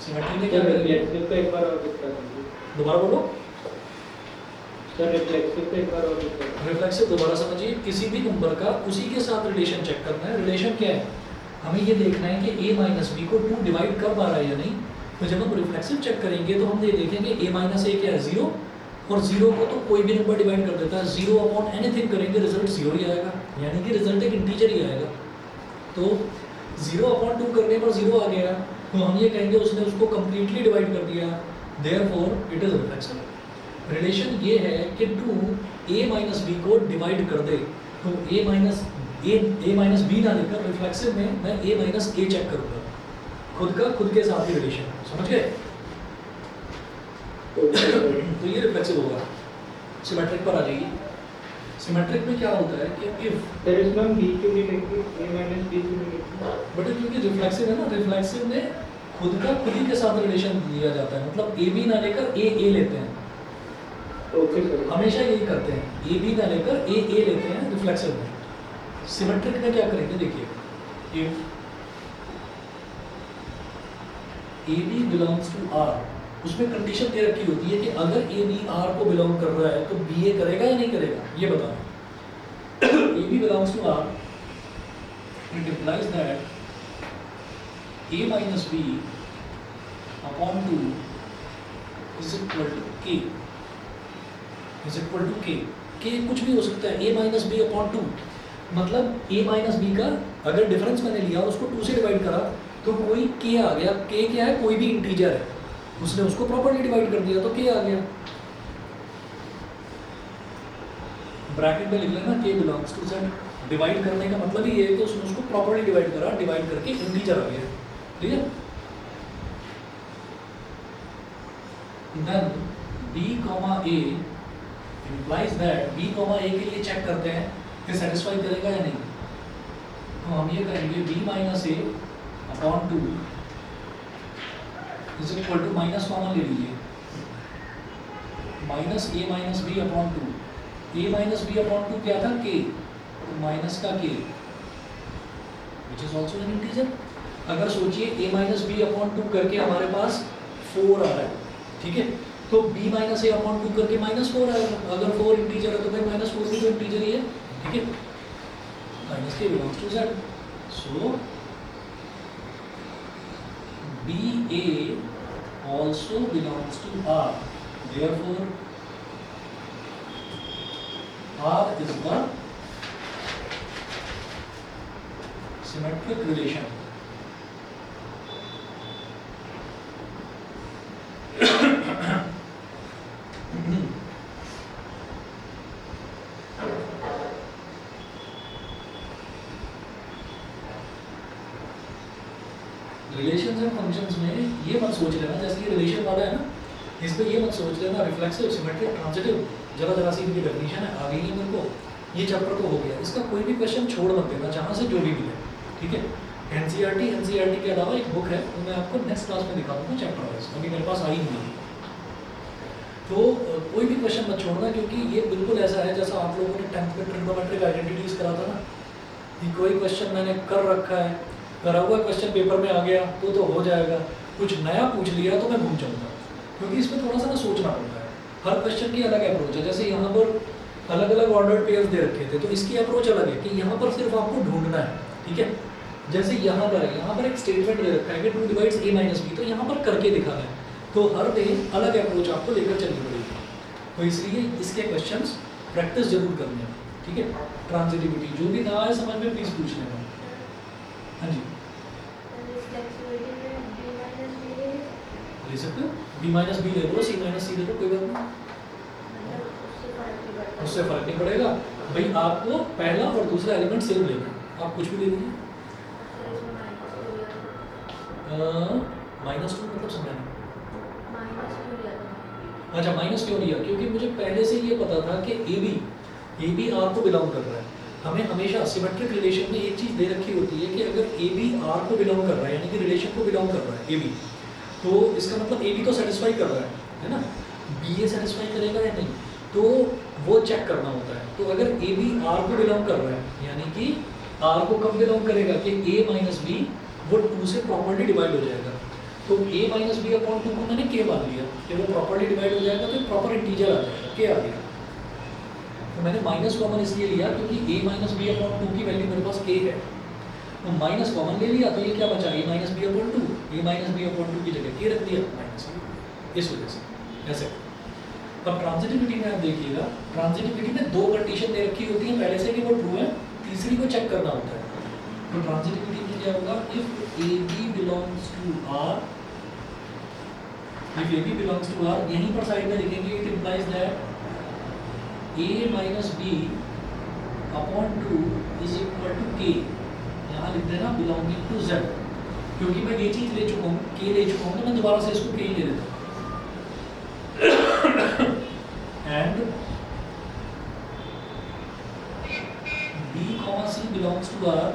सिमेट्री में क्या करेंगे? रिफ्लेक्सिव का एक बार और डिस्कस कीजिए. दोबारा बोलो. सर रिफ्लेक्सिव का एक बार और डिस्कस. रिफ्लेक्सिव दोबारा समझिए. किसी भी नंबर का उसी के साथ रिलेशन चेक करना है. रिलेशन क्या है? हमें ये देखना है कि a माइनस बी को 2 डिवाइड कर पा रहा है या नहीं. तो जब हम रिफ्लेक्सिव चेक करेंगे तो हम ये देखेंगे a माइनस ए क्या है 0, और 0 को तो कोई भी नंबर डिवाइड कर देता है. 0 अपॉन एनीथिंग करेंगे रिजल्ट 0 ही आएगा, यानी कि रिजल्ट एक इंटीजर ही आएगा. तो 0 अपॉन 2 करने पर 0 आ गया, तो हम ये कहेंगे उसने उसको कंप्लीटली डिवाइड कर दिया. Therefore it is reflexive. Relation ये है कि 2 a माइनस बी को डिवाइड कर दे, तो a माइनस बी ना लेकर रिफ्लेक्सिव में मैं a माइनस ए चेक करूँगा. खुद के साथ ही रिलेशन. समझ गए? तो ये रिफ्लेक्सिव होगा. सिमेट्रिक पर आ जाइए. सिमेट्रिक में क्या होता है कि इफ सर इसमें हम b क्यों नहीं लिखते, a माइनस b क्यों नहीं लिखते? बट क्योंकि रिफ्लेक्सिव है ना, रिफ्लेक्सिव में खुद ही के साथ रिलेशन दिया जाता है. मतलब ए बी ना लेकर ए लेते हैं. Okay sir. हमेशा यही करते हैं, ए बी ना लेकर ए लेते हैं रिफ्लेक्सिव में. सिमेट्रिक में क्या करेंगे देखिए. If a b belongs to R, उसमें कंडीशन दे रखी होती है कि अगर ए बी आर को बिलोंग कर रहा है तो बी ए करेगा या नहीं करेगा, ये बताना. A b belongs to R, it implies that a minus b upon 2 is equal to k. is equal to k. k कुछ भी हो सकता है. a minus b upon 2 मतलब a minus b का अगर डिफरेंस मैंने लिया और उसको 2 से डिवाइड करा तो कोई k आ गया. k क्या है? कोई भी इंटीजर है, उसने उसको प्रॉपर्ली डिवाइड कर दिया तो k आ गया. ब्रैकेट में लिख लेना k belongs to z. Divide करने का मतलब ही ये है कि उसने उसको प्रॉपर्ली डिवाइड करा, डिवाइड करके इंटीजर आ गया. ठीक है? Then b, a implies that b, a के लिए चेक करते हैं कि सेटिस्फाई करेगा या नहीं. तो हम ये करेंगे b minus a upon 2 is equal to minus common ले लीजिए. Minus a minus b upon 2. A minus b upon 2 क्या था? k. तो माइनस का k which is also an integer. अगर सोचिए a माइनस बी अपॉन 2 करके हमारे पास 4 आ रहा है. ठीक है? तो b माइनस ए अपॉन 2 करके माइनस 4 आएगा. अगर 4 इंटीजर है तो भाई माइनस 4 भी तो इंटीजर ही है. ठीक है? Minus k belongs to z. So b a also belongs to r. Therefore r is the symmetric relation. Relations and functions में ये मत सोच लेना जैसे कि रिलेशन वाला है ना, इसमें ये मत सोच लेना रिफ्लेक्सिव, सिमेट्रिक, ट्रांजिटिव. जरा सी इनकी डेफिनेशन है, आ गई है मेरे को. ये चैप्टर तो हो गया. इसका कोई भी क्वेश्चन छोड़ मत देना, जहाँ से जो भी मिले. ठीक है? एनसीईआरटी के अलावा एक बुक है, वो मैं आपको नेक्स्ट क्लास में दिखा दूँगा चैप्टर वाइज. अभी मेरे पास आई नहीं है. तो कोई भी क्वेश्चन मत छोड़ना, क्योंकि ये बिल्कुल ऐसा है जैसा आप लोगों ने 10th में ट्रिग्नोमेट्रिक आइडेंटिटीज करा था ना, कि कोई क्वेश्चन मैंने कर रखा है, करा हुआ क्वेश्चन पेपर में आ गया तो हो जाएगा, कुछ नया पूछ लिया तो मैं घूम जाऊँगा. क्योंकि इसमें थोड़ा सा ना सोचना पड़ता है. हर क्वेश्चन की अलग अप्रोच है. जैसे यहाँ पर अलग अलग ऑर्डर्ड पेयर्स दे रखे थे, तो इसकी अप्रोच अलग है कि यहाँ पर सिर्फ आपको ढूंढना है. ठीक है? जैसे यहाँ पर एक स्टेटमेंट दे रखा है कि 2 डिवाइड्स a माइनस बी, तो यहाँ पर करके दिखाना है. तो हर दिन अलग अप्रोच आपको लेकर चलनी पड़ेगी. तो इसलिए इसके क्वेश्चंस प्रैक्टिस जरूर करनी है. ठीक है? ट्रांजिटिविटी जो भी ना आए समझ में प्लीज पूछ लेना. हाँ जी, ले सकते हो. b माइनस बी ले लो, c माइनस सी ले लो, कोई बात नहीं, उससे फर्क नहीं पड़ेगा. भाई आपको पहला और दूसरा एलिमेंट सेम लेना है, आप कुछ भी ले लीजिए. माइनस टू मतलब समझा नहीं। माइनस क्यों लिया था? अच्छा माइनस क्यों लिया, क्योंकि मुझे पहले से ये पता था कि ए बी आर को बिलोंग कर रहा है। हमें हमेशा सिमेट्रिक रिलेशन में एक चीज़ दे रखी होती है कि अगर ए बी आर को बिलोंग कर रहा है, यानी कि रिलेशन को बिलोंग कर रहा है ए बी, तो इसका मतलब ए बी तो सेटिस्फाई कर रहा है ना, बी ए सेटिस्फाई करेगा या नहीं, तो वो चेक करना होता है। तो अगर ए बी आर को बिलोंग कर रहा है, यानी कि आर को कब बिलोंग करेगा कि ए माइनस बी वो 2 से प्रॉपर्ली डिवाइड हो जाएगा। तो a माइनस बी अपॉन 2 को मैंने k मान लिया कि वो प्रॉपर्ली डिवाइड हो जाएगा, तो प्रॉपर इंटीजर आ जाएगा, k आ गया। तो मैंने माइनस कॉमन इसलिए लिया क्योंकि a माइनस बी अपॉन 2 की वैल्यू मेरे पास k है, तो माइनस कॉमन ले लिया, तो ये क्या बचा, a minus b upon 2, a minus b upon 2 की जगह k रख दिया माइनस, इस वजह से ऐसे। अब ट्रांजिटिविटी में आप देखिएगा, ट्रांजिटिविटी में 2 कंडीशन दे रखी होती है पहले से कि वो ट्रू है, तीसरी को चेक करना होता है। तो ट्रांजिटिविटी में क्या होगा, if a b belongs to R, if a b belongs to R, यहीं पर साइड में लिखेंगे it implies that a minus b upon 2 is equal to k, यहाँ लिख देना बिलोंगिंग टू जेड, क्योंकि मैं ये चीज़ ले चुका हूँ, के ले चुका हूँ, तो मैं दोबारा से इसको के ही ले लेता हूँ। And b comma c belongs to r,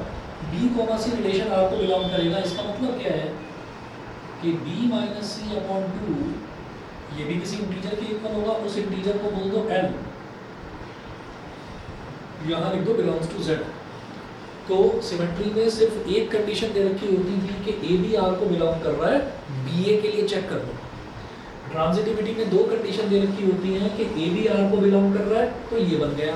b comma c relation r को बिलोंग करेगा। इसका मतलब क्या है कि b माइनस सी अपॉन 2, ये भी किसी इंटीजर के इक्वल होगा, उस इंटीजर को बोल दो l, यहाँ लिख दो बिलोंग्स टू z। तो सिमेट्री में सिर्फ एक कंडीशन दे रखी होती थी कि ए बी आर को बिलोंग कर रहा है, बी ए के लिए चेक कर दो। ट्रांजिटिविटी में 2 कंडीशन दे रखी होती हैं कि ए बी आर को बिलोंग कर रहा है, तो ये बन गया,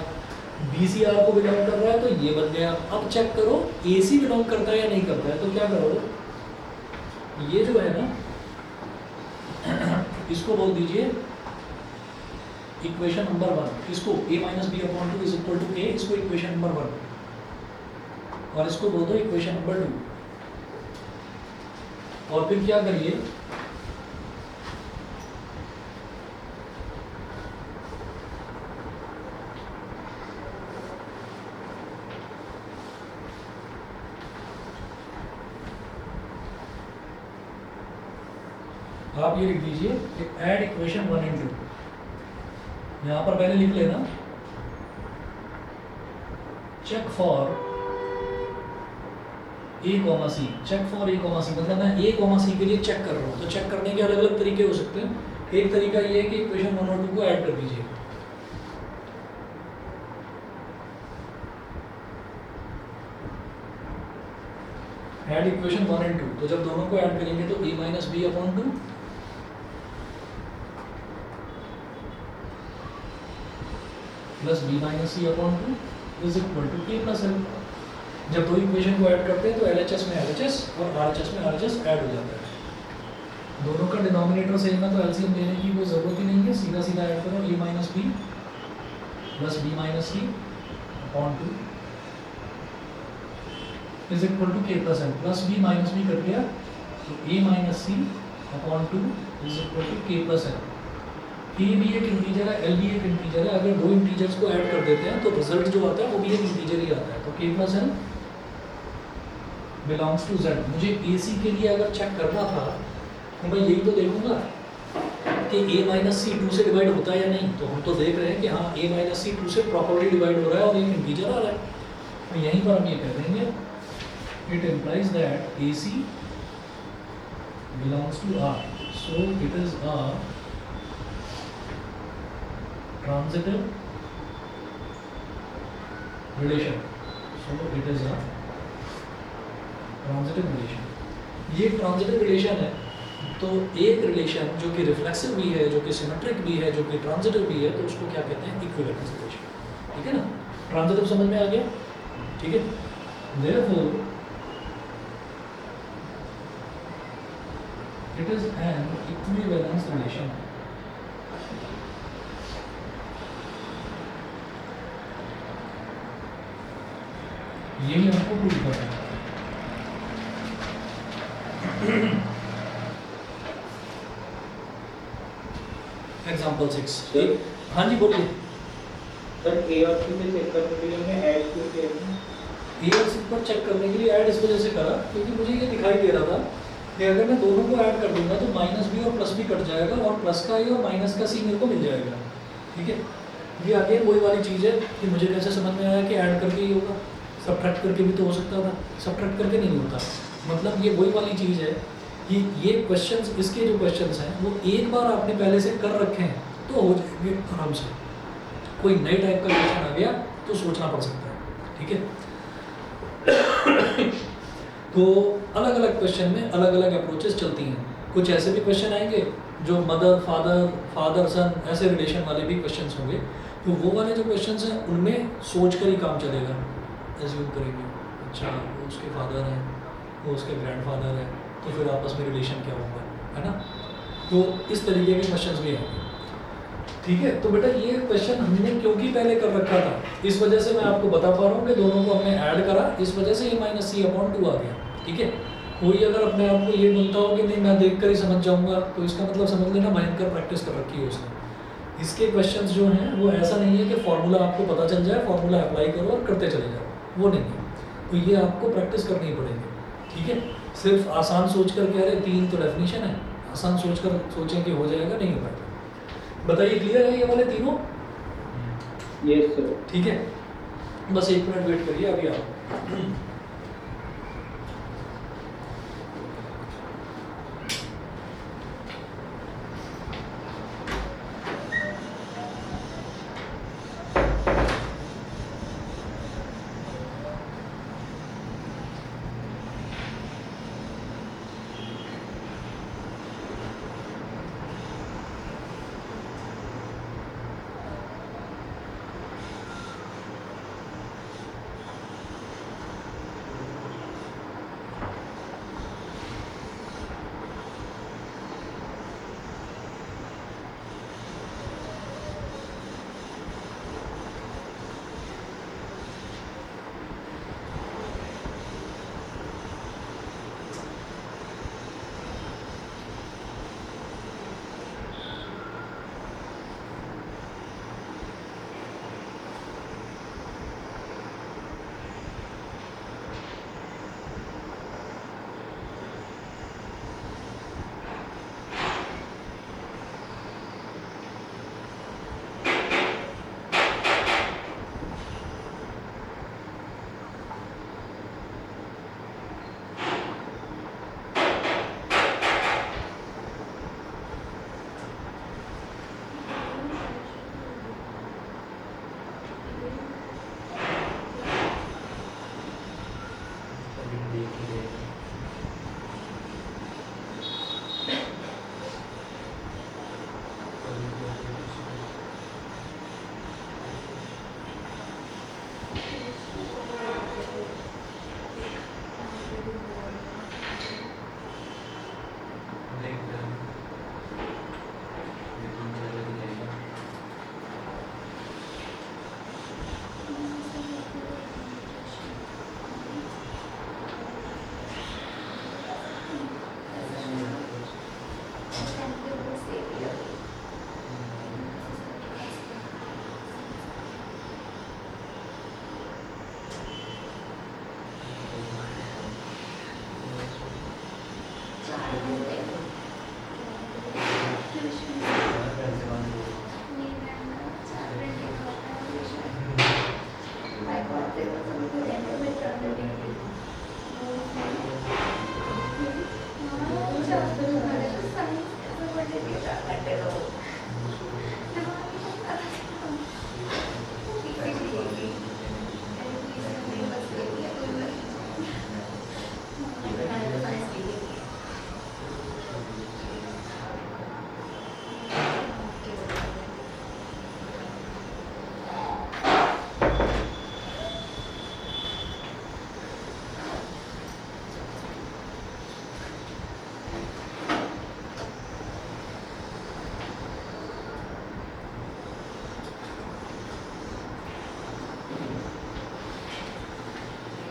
बी सी आर को बिलोंग कर रहा है, तो ये बन गया। अब चेक करो ए सी बिलोंग करता है या नहीं करता है, तो क्या करो, ये जो है ना इसको बोल दीजिए इक्वेशन नंबर 1, इसको a minus b upon 2 is equal to k, इसको इक्वेशन नंबर 1, और इसको बोल दो इक्वेशन नंबर 2। और फिर क्या करिए, आप ये लिख दीजिए ऐड इक्वेशन 1 एंड 2, यहाँ पर पहले लिख लेना check for A comma C, check for A comma C मतलब मैं ए कॉमा सी के लिए चेक कर रहा हूँ। तो चेक करने के अलग अलग तरीके हो सकते हैं। एक तरीका ये है कि इक्वेशन 1 और 2 को ऐड कर दीजिए, ऐड इक्वेशन 1 एंड 2। तो जब दोनों को ऐड करेंगे तो a minus b upon 2 plus b minus c upon 2 is equal to k plus l. जब दो इक्वेशन को ऐड करते हैं तो LHS में LHS और RHS में RHS ऐड हो जाता है। दोनों का डिनोमिनेटर सेम है तो एलसीएम लेने की कोई ज़रूरत ही नहीं है, सीधा सीधा ऐड करो a minus b plus b minus c upon 2 is equal to k plus l. Plus b minus b cut गया तो a minus c upon 2 is equal to k plus l. k भी एक integer है, l भी एक integer है, अगर दो इंटीजर्स को ऐड कर देते हैं तो रिजल्ट जो आता है वो भी एक इंटीजर ही आता है। तो k plus l belongs to z। मुझे AC के लिए अगर चेक करना था तो मैं यही तो देखूंगा कि a माइनस सी 2 से डिवाइड होता है या नहीं। तो हम तो देख रहे हैं कि हाँ a माइनस सी 2 से प्रॉपरली डिवाइड हो रहा है और एक इंटीजर आ रहा है, तो यहीं पर हम ये कह देंगे it implies that AC belongs to R, so it is a transitive relation, so it is a transitive relation। ये transitive relation है, तो एक रिलेशन जो कि रिफ्लेक्सिव भी है, जो कि सिमेट्रिक भी है, जो कि ट्रांजिटिव भी है, तो उसको क्या कहते हैं, इक्विवेलेंस रिलेशन। ठीक है ना, ट्रांजिटिव समझ में आ गया, ठीक है। therefore it is an equivalence relation। यही हमको प्रूव करना है। एग्जाम्पल 6। हाँ जी बोलिए सर। ए और सी से चेक करने के लिए हमने ऐड क्यों किया है? ए और सी पर चेक करने के लिए ऐड इस वजह से करा क्योंकि मुझे ये दिखाई दे रहा था कि अगर मैं दोनों को ऐड कर दूंगा तो माइनस बी और प्लस बी कट जाएगा और प्लस का ए और माइनस का सी मेरे को मिल जाएगा। ठीक है, ये आगे वही वाली चीज़ है कि मुझे कैसे समझ में आया कि ऐड करके ही होगा, सब्ट्रैक्ट करके भी तो हो सकता था, सब्ट्रैक्ट करके नहीं होता। मतलब ये वही वाली चीज़ है कि ये क्वेश्चंस, इसके जो क्वेश्चंस हैं वो एक बार आपने पहले से कर रखे हैं तो हो जाएंगे आराम से। कोई नए टाइप का क्वेश्चन आ गया तो सोचना पड़ सकता है। ठीक है तो अलग अलग क्वेश्चन में अलग अलग अप्रोचेस चलती हैं। कुछ ऐसे भी क्वेश्चन आएंगे जो मदर फादर, फादर सन, ऐसे रिलेशन वाले भी क्वेश्चंस होंगे। तो वो वाले जो क्वेश्चंस हैं उनमें सोच कर ही काम चलेगा। एज्यूम करेंगे अच्छा वो उसके फादर हैं, वो उसके ग्रैंडफादर हैं, तो फिर आपस में रिलेशन क्या होगा, है ना। तो इस तरीके के क्वेश्चंस भी हैं। ठीक है, तो बेटा ये क्वेश्चन हमने क्योंकि पहले कर रखा था, इस वजह से मैं आपको बता पा रहा हूँ कि दोनों को हमने ऐड करा, इस वजह से ये माइनस सी अपॉन 2 आ गया। ठीक है, कोई अगर अपने आप को ये बोलता हो कि नहीं मैं देख कर ही समझ जाऊंगा, तो इसका मतलब समझ लेना भयंकर प्रैक्टिस कर रखी है उसने। इसके क्वेश्चंस जो हैं वो ऐसा नहीं है कि फॉर्मूला आपको पता चल जाए, फॉर्मूला अप्लाई करो और करते चले जाओ, वो नहीं है। तो ये आपको प्रैक्टिस करनी ही पड़ेगी। ठीक है, सिर्फ आसान सोच कर कह रहे 3 तो डेफिनेशन है, आसान सोच कर सोचें कि हो जाएगा, नहीं हो पाएगा। बताइए क्लियर है ये वाले तीनों? Yes sir. ठीक है, बस 1 मिनट वेट करिए, अभी आप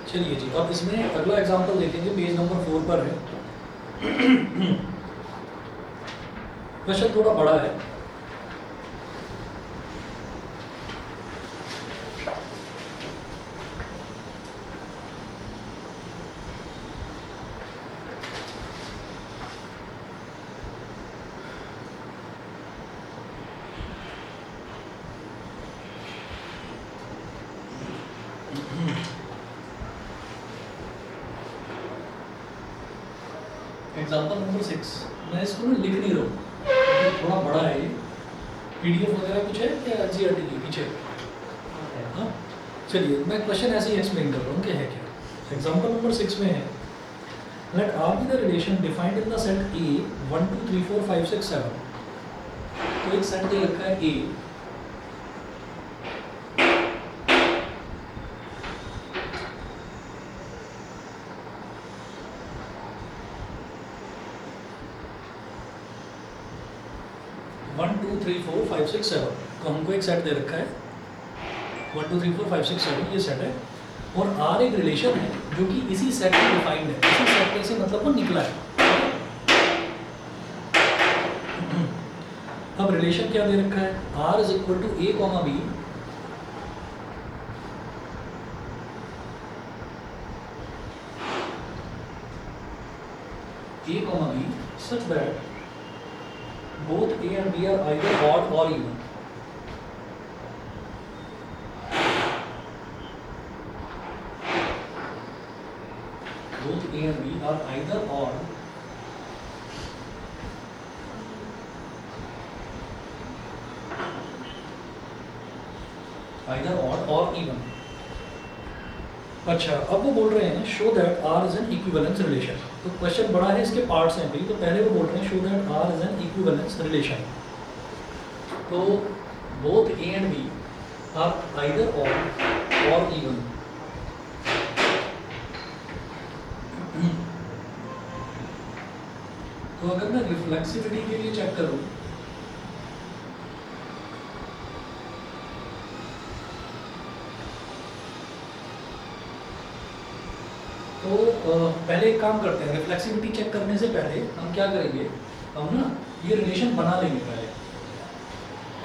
चलिए जी, अब इसमें अगला एग्जांपल देखेंगे, पेज नंबर 4 पर है। क्वेश्चन थोड़ा बड़ा है। एग्जाम्पल नंबर 6, मैं इसको ना लिख नहीं रहा हूँ क्योंकि थोड़ा बड़ा है ये, PDF वगैरह कुछ है क्या NCERT के पीछे? हाँ, चलिए मैं क्वेश्चन ऐसे ही एक्सप्लेन कर रहा हूँ कि है क्या। एग्जाम्पल नंबर 6 में है, late R be the relation defined in the set A 1 2 3 4 5 6 7। तो एक सेट दे रखा है A, one two three four five six seven, तो हमको एक सेट दे रखा है 1 2 3 4 5 6 7, ये सेट है और R एक रिलेशन है जो कि इसी सेट में डिफाइंड है, इसी सेट में से मतलब वो निकला है। अब रिलेशन क्या दे रखा है, R is equal to A comma B such that both A and B are either odd or even। Both A and B are either odd or even। अच्छा, अब वो बोल रहे हैं show that R is an equivalence relation. तो question बड़ा है, इसके पार्ट्स हैं भाई। तो पहले वो बोल रहे हैं show that R is an equivalence relation. तो both A and B are either or even. तो अगर मैं रिफ्लेक्सिविटी के लिए चेक करूं, तो पहले एक काम करते हैं, रिफ्लेक्सिविटी चेक करने से पहले हम क्या करेंगे, हम ना ये रिलेशन बना लेंगे।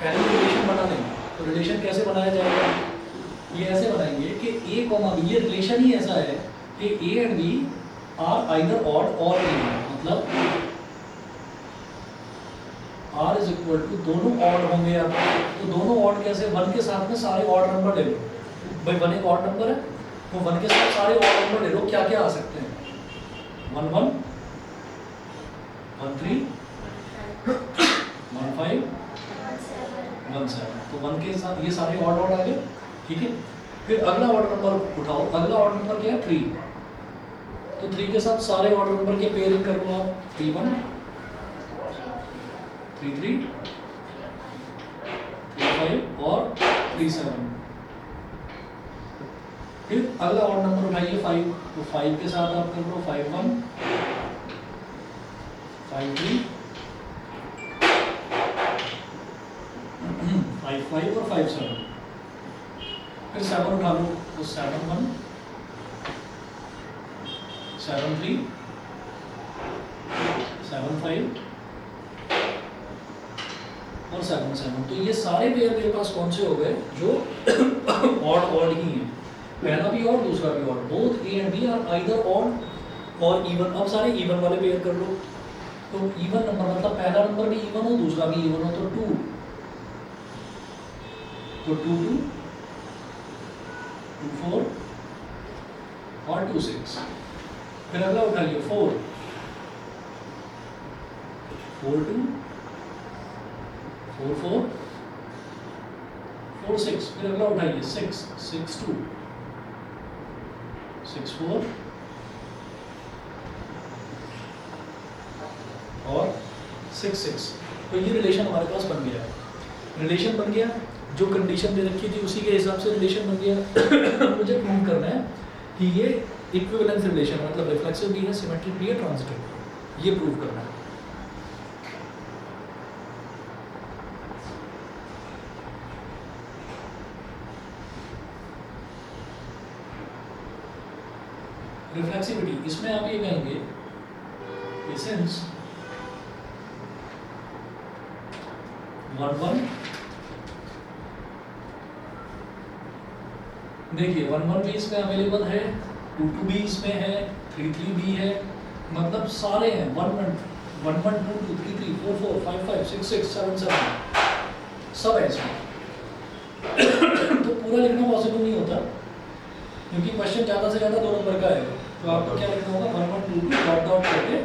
पहले रिलेशन बना लेंगे। तो रिलेशन कैसे बनाया जाएगा, ये ऐसे बनाएंगे कि A कॉमा B, ये रिलेशन ही ऐसा है कि A and B are either odd और इवन। मतलब R इज इक्वल टू, दोनों ऑड होंगे या तो दोनों ऑड कैसे, 1 के साथ में सारे ऑड नंबर ले लो भाई, 1 एक ऑड नंबर है तो 1 के साथ सारे ऑड नंबर ले लो। क्या क्या आ सकते हैं, 1 1 1 3 1 5 1 7। तो 1 के साथ ये सारे ऑड आ गए, ठीक है। फिर अगला ऑड नंबर उठाओ, अगला ऑड नंबर क्या है 3। तो 3 के साथ सारे ऑड नंबर के पेयरिंग कर लो आप, 3 1 3 3 3 5 और 3 7। फिर अगला ऑड नंबर उठाइए 5, तो 5 के साथ आप कर लो 5 1 5 3 5 5 और 5 7। फिर 7 उठा लो, तो 7 1 7 3 7 5 और 7 7। तो ये सारे पेयर मेरे पास कौन से हो गए, जो ऑड ही हैं। पहला भी ऑड, दूसरा भी odd. Both A and B are either odd और इवन। अब सारे इवन वाले पेयर कर लो। तो इवन नंबर मतलब पहला नंबर भी इवन हो, दूसरा भी इवन हो, तो 2 2 2 2 4 और 2 6। फिर अगला उठाइए 4 4 2 4 4 4 6। फिर अगला उठाइए 6 6 2 6 4 और 6 6। तो ये रिलेशन हमारे पास बन गया है। रिलेशन बन गया, जो कंडीशन दे रखी थी उसी के हिसाब से रिलेशन बन गया। मुझे प्रूव करना है कि ये इक्विवेलेंस रिलेशन, मतलब रिफ्लेक्सिव भी है, सिमेट्रिक भी है, ट्रांजिटिव, ये प्रूव करना है। रिफ्लेक्सिविटी, इसमें आप ये कहेंगे कि सिंस 1 1, देखिए 1 1 भी इसमें अवेलेबल है, 2 2 भी इसमें है, 3 3 भी है, मतलब सारे हैं। 1 1 1 1 2 2 3 3 4 4 5 5 6 6 7 7 सब है इसमें। तो पूरा लिखना पॉसिबल नहीं होता क्योंकि क्वेश्चन ज़्यादा से ज़्यादा 2 नंबर का है। तो आपको क्या लिखना होगा, 1 1 2 2 डॉट डॉट करके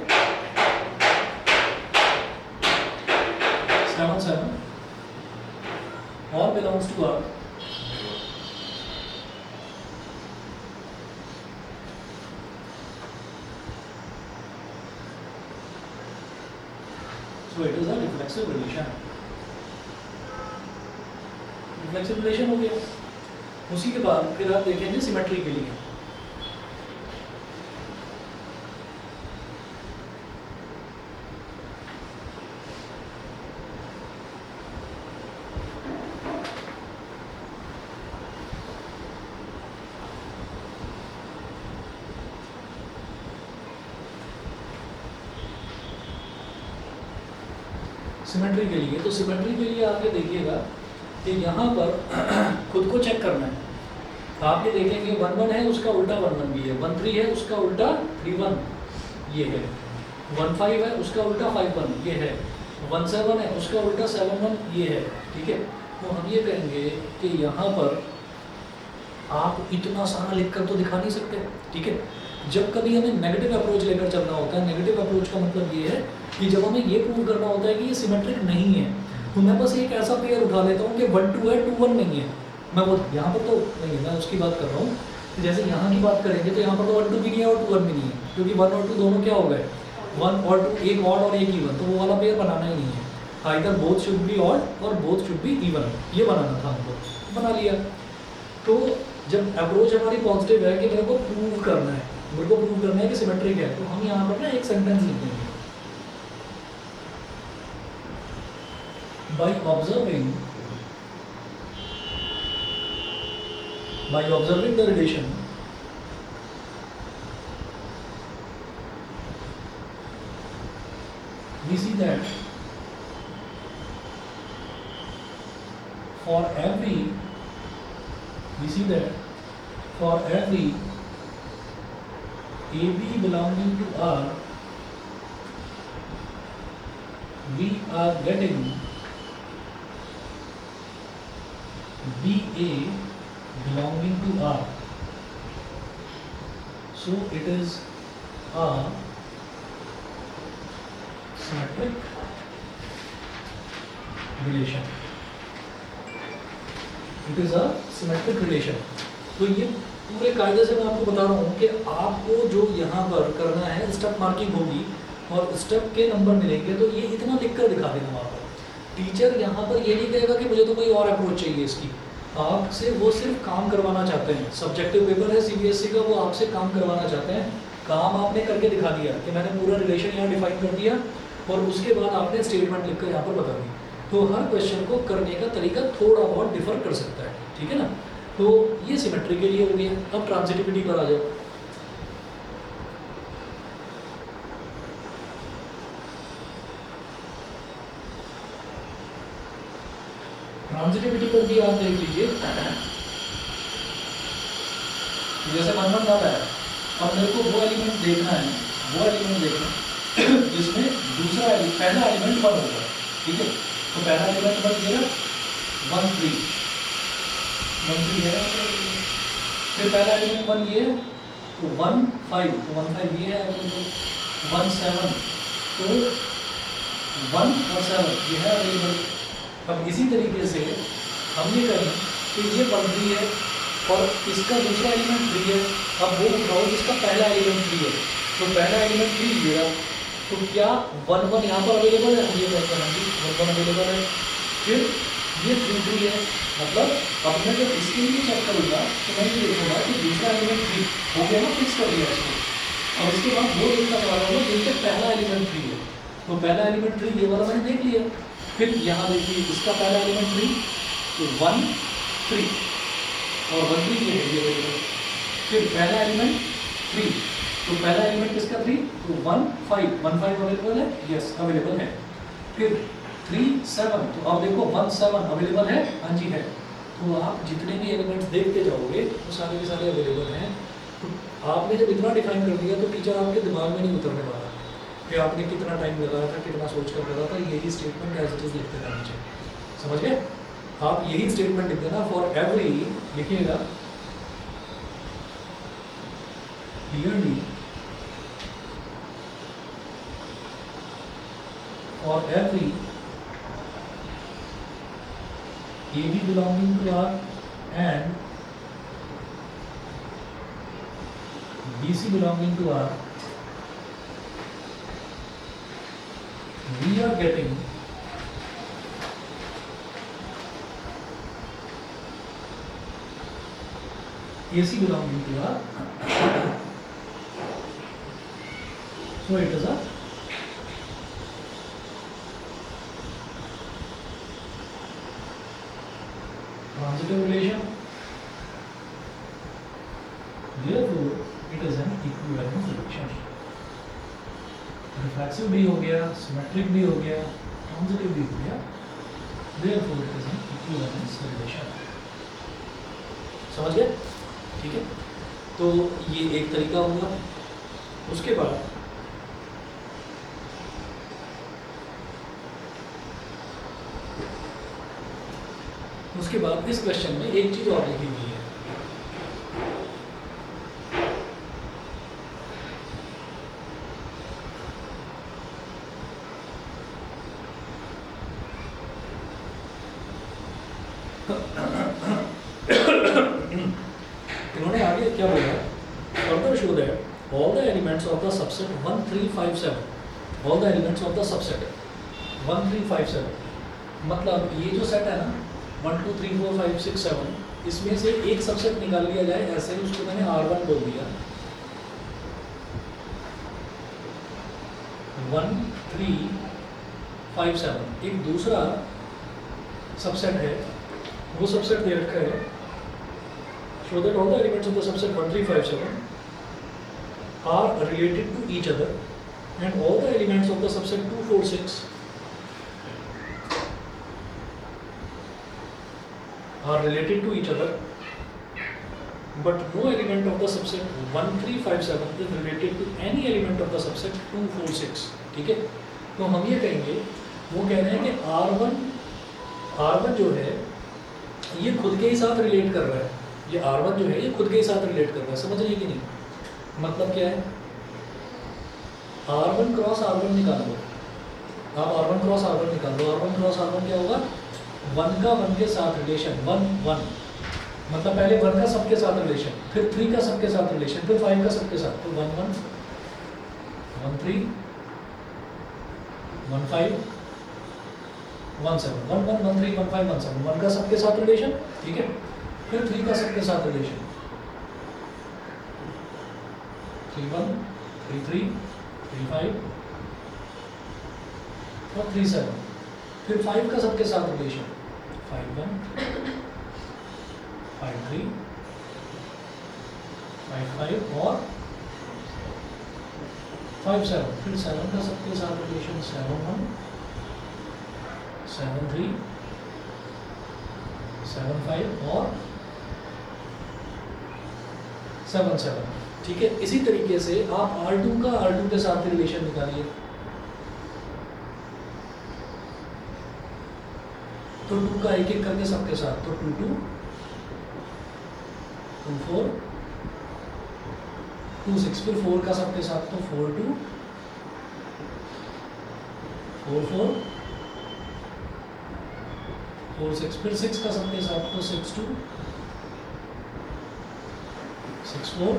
7 or belongs to R. So it is a reflexive relation. Reflexive relation हो गया. उसी के बाद फिर आप देखेंगे सिमेट्री के लिए. सिमेट्री के लिए, तो सिमेट्री के लिए आप ये देखिएगा कि यहाँ पर खुद को चेक करना है. आप ये देखेंगे 1 1 है उसका उल्टा 1 1 भी है, 1 3 है उसका उल्टा 3 1 ये है, 1 5 है उसका उल्टा 5 1 ये है, 1 7 है उसका उल्टा 7 1 ये है. ठीक है, तो हम ये कहेंगे कि यहाँ पर आप इतना सारा लिख कर तो दिखा नहीं सकते. ठीक है, जब कभी हमें नेगेटिव अप्रोच लेकर चलना होता है, नेगेटिव अप्रोच का मतलब ये है कि जब हमें ये प्रूव करना होता है कि ये सिमेट्रिक नहीं है, तो मैं बस एक ऐसा पेयर उठा लेता हूँ कि 1 2 है 2 1 नहीं है. मैं वो यहाँ पर तो नहीं है, मैं उसकी बात कर रहा हूँ. जैसे यहाँ की बात करेंगे तो यहाँ पर तो 1 2 भी नहीं है और 2 1 भी नहीं है, क्योंकि 1 और 2 दोनों क्या हो गए, 1 और 2, एक ऑड और एक इवन. तो वो वाला पेयर बनाना ही नहीं है. Either both should be odd और बोथ शुड बी इवन, ये बनाना था हमको, बना लिया. तो जब अप्रोच हमारी पॉजिटिव है कि मेरे को प्रूव करना है, मेरे को प्रूव करना है कि सिमेट्रिक है, तो हम यहाँ पर ना एक सेंटेंस लिख देंगे. By observing the relation, we see that for every AB belonging to R, we are getting BA belonging to R. So it is a symmetric relation. It is a symmetric relation. तो ये पूरे कायदे से मैं आपको बता रहा हूँ कि आपको जो यहाँ पर करना है, स्टेप मार्किंग होगी और स्टेप के नंबर मिलेंगे, तो ये इतना लिख कर दिखा देना वहाँ पर. टीचर यहाँ पर ये नहीं कहेगा कि मुझे तो कोई और अप्रोच चाहिए इसकी. आपसे वो सिर्फ काम करवाना चाहते हैं. सब्जेक्टिव पेपर है सीबीएसई का, वो आपसे काम करवाना चाहते हैं. काम आपने करके दिखा दिया कि मैंने पूरा रिलेशन यहाँ डिफाइन कर दिया और उसके बाद आपने स्टेटमेंट लिखकर यहाँ पर बता दी. तो हर क्वेश्चन को करने का तरीका थोड़ा बहुत डिफर कर सकता है. ठीक है ना, तो ये सिमेट्री के लिए हो गया. अब ट्रांजिटिविटी पर आ जाओ. ट्रांजिटिविटी पर भी आप देख लीजिए. जैसे 1 1 डाला है, अब मेरे को वो एलिमेंट देखना है, वो एलिमेंट देखना जिसमें दूसरा पहला एलिमेंट 1 होगा. ठीक है, तो पहला एलिमेंट 1 ये 1 3 है. फिर पहला एलिमेंट 1 ये है, तो 1 5, तो 1 5 ये है. 1 7, तो 1 और 7 ये है अवेलेबल. अब इसी तरीके से हम ये करें कि ये 1 3 है और इसका दूसरा एलिमेंट 3 है. अब वो उठाओ जिसका पहला एलिमेंट 3 है, तो पहला एलिमेंट 3 लिया, तो क्या 1 1 यहाँ पर अवेलेबल है? ये कहते हैं जी 1 1 अवेलेबल है. फिर ये 3 3 है, मतलब अब मैं जब इसके लिए चेक करूँगा तो मैं ये देखूँगा कि दूसरा एलिमेंट 3 हो गया ना, फिक्स कर दिया इसको. और इसके बाद वो देखना चाह रहा हूँ जिनका पहला एलिमेंट 3 है, तो पहला एलिमेंट 3 ये वाला मैंने देख लिया. फिर यहाँ देखिए इसका पहला एलिमेंट 3, तो 1 3 और 1 3 ये है. फिर पहला एलिमेंट 3, तो पहला एलिमेंट किसका 3, तो 1 5 अवेलेबल है. यस अवेलेबल है. फिर 3 7, तो अब देखो 1 7 अवेलेबल है. हाँ जी है. तो आप जितने भी एलिमेंट्स देखते जाओगे वो सारे के सारे अवेलेबल हैं. तो आपने जब इतना डिफाइन कर दिया तो टीचर आपके दिमाग में नहीं उतरने वाला कि आपने कितना टाइम लगाया था, कितना सोच कर लगा था. यही स्टेटमेंट एज इट इज लिखते रहना चाहिए. समझ गए? आप यही स्टेटमेंट लिख देना. फॉर एवरी लिखिएगा clearly, for every AB belonging to R and BC belonging to R, we are getting AC belonging to R. So it is a transitive relation. Therefore, it is an equivalence relation. Reflexive भी हो गया, symmetric भी हो गया, transitive भी हो गया. Therefore, it is an equivalence relation. समझ गए? ठीक है. तो ये एक तरीका होगा. उसके बाद इस क्वेश्चन में एक चीज और लिखी हुई है. इन्होंने आगे क्या बोला? Further show that all the elements of the subset 1357, all the elements of the subset 1357, मतलब ये जो सेट है ना 1 2 3 4 5 6 7, इसमें से एक सबसेट निकाल लिया जाए. ऐसे उसको मैंने R1 बोल दिया. 1 3 5 7 एक दूसरा सबसेट है, वो सबसेट दे रखा है. Show that all the elements of the subset 1 3 5 7 are related to each other and all the elements of the subset 2 4 6 are related to each other, but no element of the subset 1 3 5 7 is related to any element of the subset 2 4 6. ठीक है. तो हम ये कहेंगे, वो कह रहे हैं कि R1 जो है ये खुद के ही साथ रिलेट कर रहा है. ये R1 जो है ये खुद के ही साथ रिलेट कर रहा है. समझ रहे कि नहीं? मतलब क्या है? R1 क्रॉस R1 निकाल लो. आप R1 क्रॉस R1 निकाल लो. R1 क्रॉस R1 क्या होगा? 1 का 1 के साथ रिलेशन 1 1, मतलब पहले 1 का सबके साथ रिलेशन, फिर 3 का सबके साथ रिलेशन, फिर 5 का सबके साथ. तो 1 1 1 3 1 5 1 7 1 1 1 3 1 5 1 7, 1 का सबके साथ रिलेशन. ठीक है. फिर 3 का सबके साथ रिलेशन 3 1 3 3 3 5 और 3 7. फिर 5 का सबके साथ रिलेशन 5 1 5 3 5 5 और 5 7. फिर 7 का सबके साथ रिलेशन 7 1 7 3 7 5 और 7 7. ठीक है. इसी तरीके से आप R2 का R2 के साथ रिलेशन निकालिए. तो 2 का एक एक करके सबके साथ, तो 2 2 2 4 2 6. फिर 4 का सबके साथ, तो 4 2 4 4 4 6. फिर 6 का सबके साथ, तो 6 2 6 4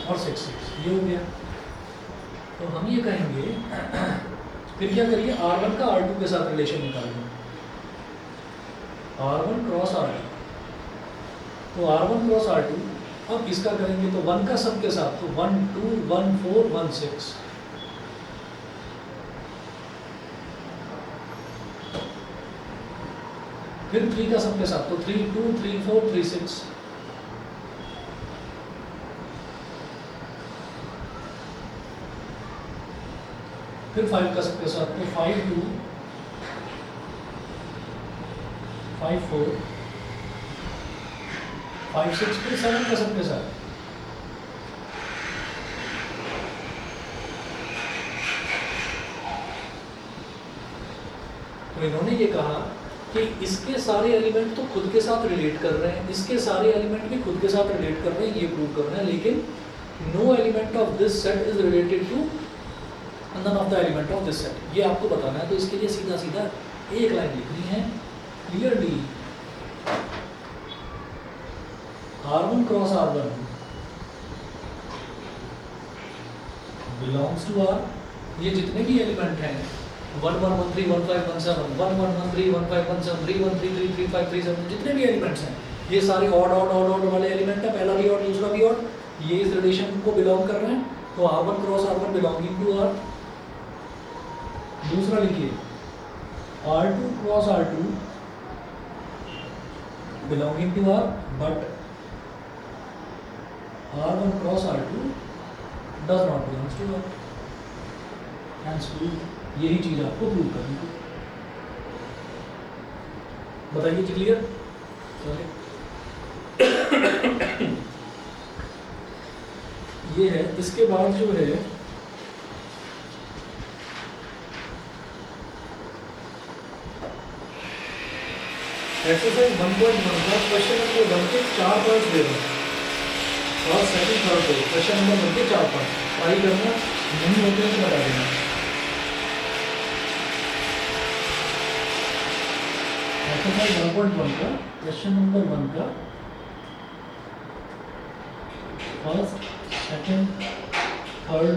और 6 6. ये हो गया. तो हम ये कहेंगे, फिर क्या करिए? R1 का R2 के साथ रिलेशन निकालिए. R1 क्रॉस R2, तो R1 क्रॉस R2. अब इसका करेंगे तो 1 का सबके साथ, तो 1 2 1 4 1 6. फिर 3 का सबके साथ, तो 3 2 3 4 3 6. फिर 5 का सबके साथ, तो 5 2 5 4 5 6. फिर 7 का सबके साथ. तो इन्होंने ये कहा कि इसके सारे एलिमेंट तो खुद के साथ रिलेट कर रहे हैं, इसके सारे एलिमेंट भी खुद के साथ रिलेट कर रहे हैं, ये प्रूव करना है. लेकिन no element of this set is related to none of the element of this set. ये आपको बताना है. तो इसके लिए सीधा सीधा एक लाइन लिखनी है clearly, R1 cross R1 belongs to R। ये जितने भी एलिमेंट हैं 1 1 1 3 1 5 1 7 1 1 1 3 1 5 1 7 3 1 3 3 3 5 3 7 जितने भी एलिमेंट्स हैं ये सारे ऑड वाले एलिमेंट है, पहला भी ऑड दूसरा भी ऑड, ये इस रिलेशन को बिलोंग कर रहे हैं। तो R1 cross R1 belonging to R। दूसरा लिखिए R2 cross R2 belonging to R, but R1 cross R2 does not belongs to R। Hence यही चीज आपको प्रूव करनी है। बताइए क्लियर? ये है। इसके बाद जो है एक्सरसाइज 1.1 का क्वेश्चन नंबर 1 के 4 पार्ट्स दे रहे हैं और सेकंड थर्ड को क्वेश्चन नंबर 1 के 4 पार्ट ट्राई करना, नहीं होते हैं तो बता देना। एक्सरसाइज 1.1 का क्वेश्चन नंबर 1 का फर्स्ट सेकंड थर्ड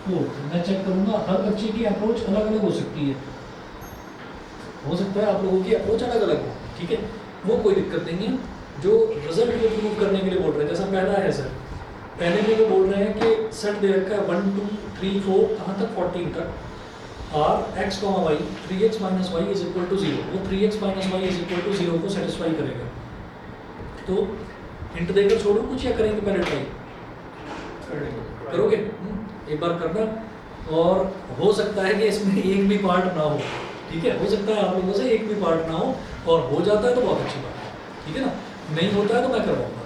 फोर्थ मैं चेक करूंगा। हर बच्चे की अप्रोच अलग अलग हो सकती है, हो सकता है आप लोगों की अप्रोच अलग अलग हो, ठीक है, वो कोई दिक्कत नहीं है। जो रिजल्ट को प्रूव करने के लिए बोल रहे हैं, जैसा पहला है सर, पहले में वो बोल रहे हैं कि सेट दे रखा है 1 2 3 4 कहाँ तक 14 तक, r x, y 3x minus y is equal to 0, वो 3x minus y is equal to 0 को सेटिस्फाई करेगा। तो हिंट देकर छोड़ो कुछ या करेंगे पहले ट्राई? करोगे? एक बार करना। और हो सकता है कि इसमें एक भी पार्ट ना हो, ठीक है, हो सकता है आप लोगों से एक भी पार्ट ना हो, और हो जाता है तो बहुत अच्छी बात है, ठीक है ना। नहीं होता है तो मैं करवाऊंगा।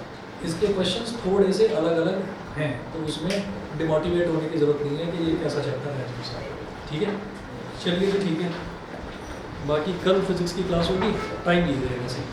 इसके क्वेश्चंस थोड़े से अलग अलग हैं, तो उसमें डिमोटिवेट होने की ज़रूरत नहीं है कि ये कैसा चैप्टर है, ठीक है। चलिए तो ठीक है, बाकी कल फिजिक्स की क्लास होगी, टाइम ये रहेगा सही।